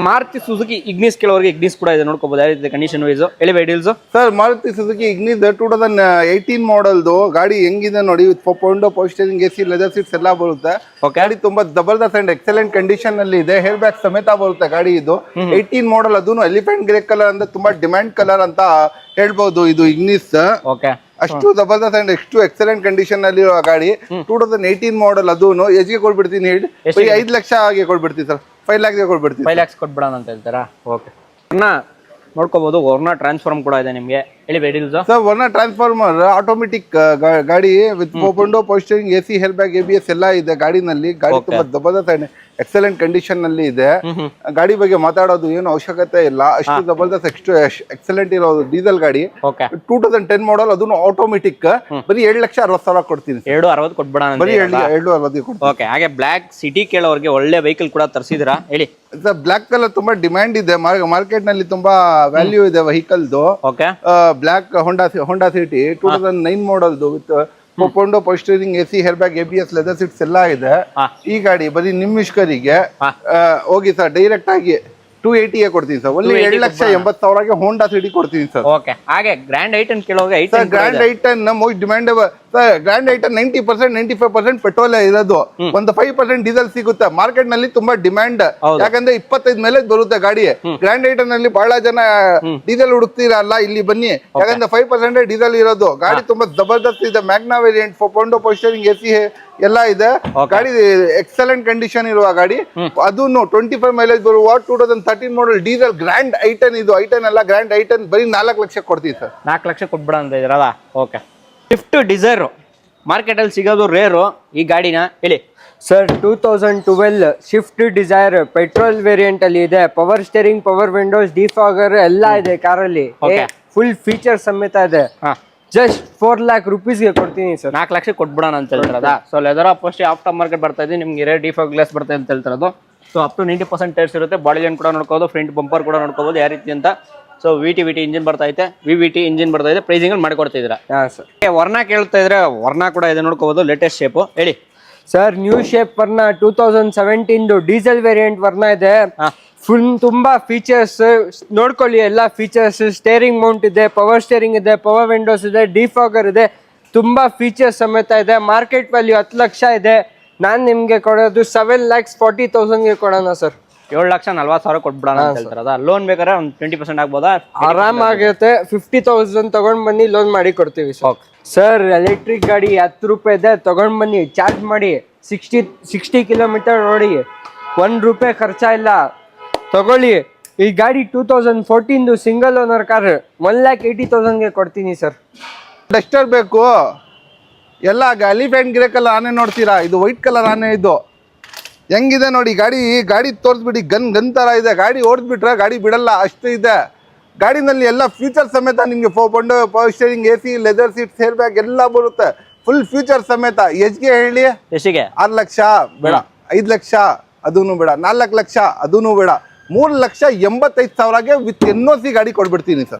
Maruti Suzuki Ignis ಕೆಲವರಿಗೆ ಇಗ್ನಿಸ್ ಕೂಡ ಇದೆ ನೋಡ್ಕೋಬಹುದು ಯಾವ ರೀತಿ ಕಂಡೀಷನ್ ವೈಸ್. ಹೇಳಿ by deals. Sir, Maruti Suzuki Ignis 2018 ಮಾಡಲ್ದು ಗಾಡಿ ಹೆಂಗಿದೆ ನೋಡಿ. With 4 power steering, AC, leather seats ಎಲ್ಲ ಬರುತ್ತೆ. ಗಾಡಿ ತುಂಬಾ ಜಬರ್ದಸ್ತ್ ಅಂಡ್ ಎಕ್ಸಲೆಂಟ್ ಕಂಡೀಷನ್ ಅಲ್ಲಿ ಇದೆ. ಹೇರ್ ಬ್ಯಾಗ್ ಸಮೇತ ಬರುತ್ತೆ ಗಾಡಿ. ಇದು 18 ಮಾಡಲ್, ಅದನ್ನು ಎಲಿಫೆಂಟ್ ಗ್ರೇ ಕಲರ್ ಅಂದ್ರೆ ತುಂಬಾ ಡಿಮ್ಯಾಂಡ್ ಕಲರ್ ಅಂತ ಹೇಳ್ಬಹುದು ಇದು ಇಗ್ನಿಸ್. ಓಕೆ, ಅಷ್ಟು ಜಬರ್ದಸ್ತ್ ಅಂಡ್ ಎಷ್ಟು ಎಕ್ಸಲೆಂಟ್ ಕಂಡೀಷನ್ ಅಲ್ಲಿ ಗಾಡಿ. 2018 ಮಾಡಲ್ ಅದೂನು. ಎಷ್ಟಿಗೆ ಕೊಡ್ಬಿಡ್ತೀನಿ ಹೇಳಿ? 5 ಲಕ್ಷ ಆಗಿ ಕೊಡ್ಬಿಡ್ತೀನಿ ಸರ್. 5 lakhs ಕೊಡ್ಬಿಡ್ತೀನಿ. 5 lakhs ಕೊಟ್ಬಿಡೋಣ ಅಂತ ಹೇಳ್ತಾರಾ? ಓಕೆ. ನೋಡ್ಕೋಬಹುದು, ವರ್ನಾ ಟ್ರಾನ್ಸ್ಫಾರ್ಮ್ ಕೂಡ ಇದೆ ನಿಮ್ಗೆ. ಹೇಳಿ by deals. Sir, Verna transformer automatic ಗಾಡಿ with 4 power steering, AC, air bag, ABS ಎಲ್ಲ ಇದೆ ಗಾಡಿನಲ್ಲಿ. ಗಾಡಿ ತುಂಬಾ ಜಬರ್ದಸ್ತ್ ಅಂಡ್ ಎಕ್ಸಲೆಂಟ್ ಕಂಡೀಷನ್ ನಲ್ಲಿ ಇದೆ. ಗಾಡಿ ಬಗ್ಗೆ ಮಾತಾಡೋದು ಏನು ಅವಶ್ಯಕತೆ ಇಲ್ಲ, ಅಷ್ಟು ಜಬರ್ದಸ್ತ್ ಎಕ್ಸಲೆಂಟ್ ಇರೋದು ಡೀಸೆಲ್ ಗಾಡಿ. 2010 ಮಾಡಲ್, ಅದನ್ನು ಆಟೋಮೆಟಿಕ್. ಬರೀ 2,60,000 ಕೊಡ್ತೀನಿ. 2,60 ಕೊಟ್ಬಿಡೋಣ. ಬರೀ 2,60 ಕೊಡ್ತೀನಿ. ಓಕೆ. ಹಾಗೆ ಬ್ಲಾಕ್ ಸಿಟಿ ಕೇಳೋರಿಗೆ ಒಳ್ಳೆ ವೆಹಿಕಲ್ ಕೂಡ ತರಿಸಿದಿರಾ? ಹೇಳಿ ಸರ್. ಬ್ಲಾಕ್ ಕಲರ್ ತುಂಬಾ ಡಿಮ್ಯಾಂಡ್ ಇದೆ ಮಾರ್ಕೆಟ್ ನಲ್ಲಿ, ತುಂಬಾ ವ್ಯಾಲ್ಯೂ ಇದೆ ವೆಹಿಕಲ್ದು. ಓಕೆ. ಬ್ಲಾಕ್ ಹೋಂಡಾ ಸಿಟಿ 2009 ಮಾಡಲ್ದು with 4 power steering, AC, air bag, ABS, leather seats ಎಲ್ಲ ಇದೆ. ಈ ಗಾಡಿ ಬರೀ ನಿಮ್ಮ ಇಷ್ಕರಿಗೆ ಹೋಗಿ ಸರ್, ಡೈರೆಕ್ಟ್ ಆಗಿ 280 ಕೊಡ್ತೀನಿ ಸರ್. ಒಳ್ಳೆ 2,80,000ಗೆ ಹೋಂಡಾ ಸಿಟಿ ಕೊಡ್ತೀನಿ ಸರ್. ಓಕೆ. ಹಾಗೆ ಗ್ರ್ಯಾಂಡ್ ಐಟನ್ ಕೇಳೋಗೆ grand i ten most demandable sir. Grand i ten 90% 95% petrol ಇರೋದು. ಒಂದು 5% ಡೀಸೆಲ್ ಸಿಗುತ್ತೆ. ಮಾರ್ಕೆಟ್ ನಲ್ಲಿ ತುಂಬಾ ಡಿಮ್ಯಾಂಡ್, ಯಾಕಂದ್ರೆ 25 ಮೈಲೇಜ್ ಬರುತ್ತೆ ಗಾಡಿ. ಗ್ರ್ಯಾಂಡ್ ಐಟನ್ ನಲ್ಲಿ ಬಹಳ ಜನ ಡೀಸೆಲ್ ಹುಡುಕ್ತಿರಲ್ಲ, ಇಲ್ಲಿ ಬನ್ನಿ. ಯಾಕಂದ್ರೆ 5% ಡೀಸೆಲ್ ಇರೋದು. ಗಾಡಿ ತುಂಬಾ ಜಬರ್ದಸ್ತ್ ಇದೆ. Magna variant, 4 power steering, AC, ಎಲ್ಲ ಇದೆ. ಗಾಡಿ ಎಕ್ಸಲೆಂಟ್ ಕಂಡೀಷನ್ ಇರುವ ಗಾಡಿ. ಅದನ್ನು 25 ಮೈಲೇಜ್ ಬರುವ 2013 ಮಾಡಲ್ ಡೀಸೆಲ್ ಗ್ರ್ಯಾಂಡ್ ಐಟನ್. ಇದು ಐಟನ್ ಅಲ್ಲ, ಗ್ರ್ಯಾಂಡ್ ಐಟನ್. ಬರೀ 4 ಲಕ್ಷ ಕೊಡ್ತೀವಿ ಸರ್. 4 ಲಕ್ಷ ಕೊಟ್ಬಿಡ ಅಂತ ಇದ್ರಲ್ಲ. ಓಕೆ. ಸ್ವಿಫ್ಟ್ ಡಿಸೈರು ಮಾರ್ಕೆಟಲ್ಲಿ ಸಿಗೋದು ರೇರು. ಈ ಗಾಡಿನ ಹೇಳಿ sir. 2012 Swift Dzire petrol variant ಅಲ್ಲಿ ಇದೆ. Power steering, power Windows, defogger ಎಲ್ಲ ಇದೆ ಕಾರಲ್ಲಿ. ಫುಲ್ ಫೀಚರ್ ಸಮೇತ ಇದೆ. ಜಸ್ಟ್ 4 lakh rupeesಗೆ ಕೊಡ್ತೀನಿ ಸರ್. 4 ಲಕ್ಷ ಕೊಟ್ಬಿಡೋಣ ಅಂತ ಹೇಳ್ತಾರದ. So leather first after market ಬರ್ತಾ ಇದೆ ನಿಮ್ಗೆ ರೇರ್ ಡಿಫಾಗ್ ಗ್ಲಾಸ್ ಬರ್ತಾ ಅಂತ ಹೇಳ್ತಾರದು. ಸೊ ಅಪ್ ಟು 90% ಟೈರ್ಸ್ ಇರುತ್ತೆ. ಬಾಡಿ ಲೈನ್ ಕೂಡ ನೋಡ್ಕೋಬೋದು, ಫ್ರಂಟ್ ಬಂಪರ್ ಕೂಡ ನೋಡ್ಕೋಬೋದು ಯಾವ ರೀತಿ ಅಂತ. ಸೊ VT ಇಂಜಿನ್ ಬರ್ತಾ ಇದೆ, VVT ಇಂಜಿನ್ ಬರ್ತಾ ಇದೆ. ಪ್ರೈಸಿಂಗ್ ಅಲ್ಲಿ ಮಾಡಿಕೊಡ್ತಿದ್ದೀರಾ? ಹಾಂ ಸರ್. ವರ್ಣ ಕೇಳ್ತಾ ಇದ್ರೆ ವರ್ಣ ಕೂಡ ಇದೆ ನೋಡ್ಕೋಬೋದು. ಲೇಟೆಸ್ಟ್ ಶೇಪು ಹೇಳಿ ಸರ್. ನ್ಯೂ ಶೇಪ್ ವರ್ಣ 2017 ಡೀಸೆಲ್ ವೇರಿಯಂಟ್ ವರ್ಣ ಇದೆ. ಫುಲ್ ತುಂಬಾ ಫೀಚರ್ಸ್ ನೋಡ್ಕೊಳ್ಳಿ. ಎಲ್ಲ ಫೀಚರ್ಸ್, ಸ್ಟೇರಿಂಗ್ ಮೌಂಟ್ ಇದೆ, ಪವರ್ ಸ್ಟೇರಿಂಗ್ ಇದೆ, ಪವರ್ ವಿಂಡೋಸ್ ಇದೆ, ಡಿಫಾಗರ್ ಇದೆ. ತುಂಬಾ ಫೀಚರ್ಸ್ ಸಮೇತ ಇದೆ. ಮಾರ್ಕೆಟ್ ವ್ಯಾಲ್ಯೂ 10 ಲಕ್ಷ ಇದೆ. ನಾನು ನಿಮ್ಗೆ ಕೊಡೋದು 7,40,000ಗೆ ಕೊಡೋಣ ಸರ್. 7,40,000 ಕೊಟ್ಬಿಡೋಣ ಅಂತ ಹೇಳ್ತಾರದ. ಲೋನ್ ಬೇಕಾದ್ರೆ ಒಂದು 20% ಆಗ್ಬೋದಾ? ಆರಾಮಾಗುತ್ತೆ. 50,000 ತಗೊಂಡ್ ಬನ್ನಿ, ಲೋನ್ ಮಾಡಿ ಕೊಡ್ತೀವಿ ಸರ್. ಎಲೆಕ್ಟ್ರಿಕ್ ಗಾಡಿ 10 ರೂಪಾಯಿ ಇದೆ, ತಗೊಂಡ್ ಬನ್ನಿ, ಚಾರ್ಜ್ ಮಾಡಿ. 60 ಕಿಲೋಮೀಟರ್ ನೋಡಿ, ₹1 ಖರ್ಚಾ ಇಲ್ಲ. ತಗೊಳ್ಳಿ ಈ ಗಾಡಿ. 2014 ಸಿಂಗಲ್ ಓನರ್ ಕಾರ್. 1,80,000ಗೆ ಕೊಡ್ತೀನಿ ಸರ್. ಡಸ್ಟರ್ ಬೇಕು ಎಲ್ಲ. ಎಲಿಫೆಂಟ್ ಗ್ರೇ ಕಲರ್ ಆನೆ ನೋಡ್ತೀರಾ? ಇದು ವೈಟ್ ಕಲರ್ ಆನೆ. ಇದು ಹೆಂಗಿದೆ ನೋಡಿ ಗಾಡಿ ತೋರಿಸ್ಬಿಡಿ. ಗನ್ ತರ ಇದೆ. ಗಾಡಿ ಓಡಿಸ್ಬಿಟ್ರೆ ಗಾಡಿ ಬಿಡಲ್ಲ, ಅಷ್ಟು ಇದೆ. ಗಾಡಿನಲ್ಲಿ ಎಲ್ಲ ಫೀಚರ್ ಸಮೇತ ನಿಮಗೆ power steering, AC, leather seats, air bag ಎಲ್ಲ ಬರುತ್ತೆ. ಫುಲ್ ಫ್ಯೂಚರ್ ಸಮೇತ. ಎಷ್ಟಿಗೆ ಹೇಳಿ? ಎಷ್ಟಿಗೆ? 6 ಲಕ್ಷ ಬೇಡ, 5 ಲಕ್ಷ ಅದೂನು ಬೇಡ, 4 ಲಕ್ಷ ಅದೂನು ಬೇಡ, 3,85,000ಗೆ ವಿತ್ NOC ಗಾಡಿ ಕೊಡ್ಬಿಡ್ತೀನಿ ಸರ್.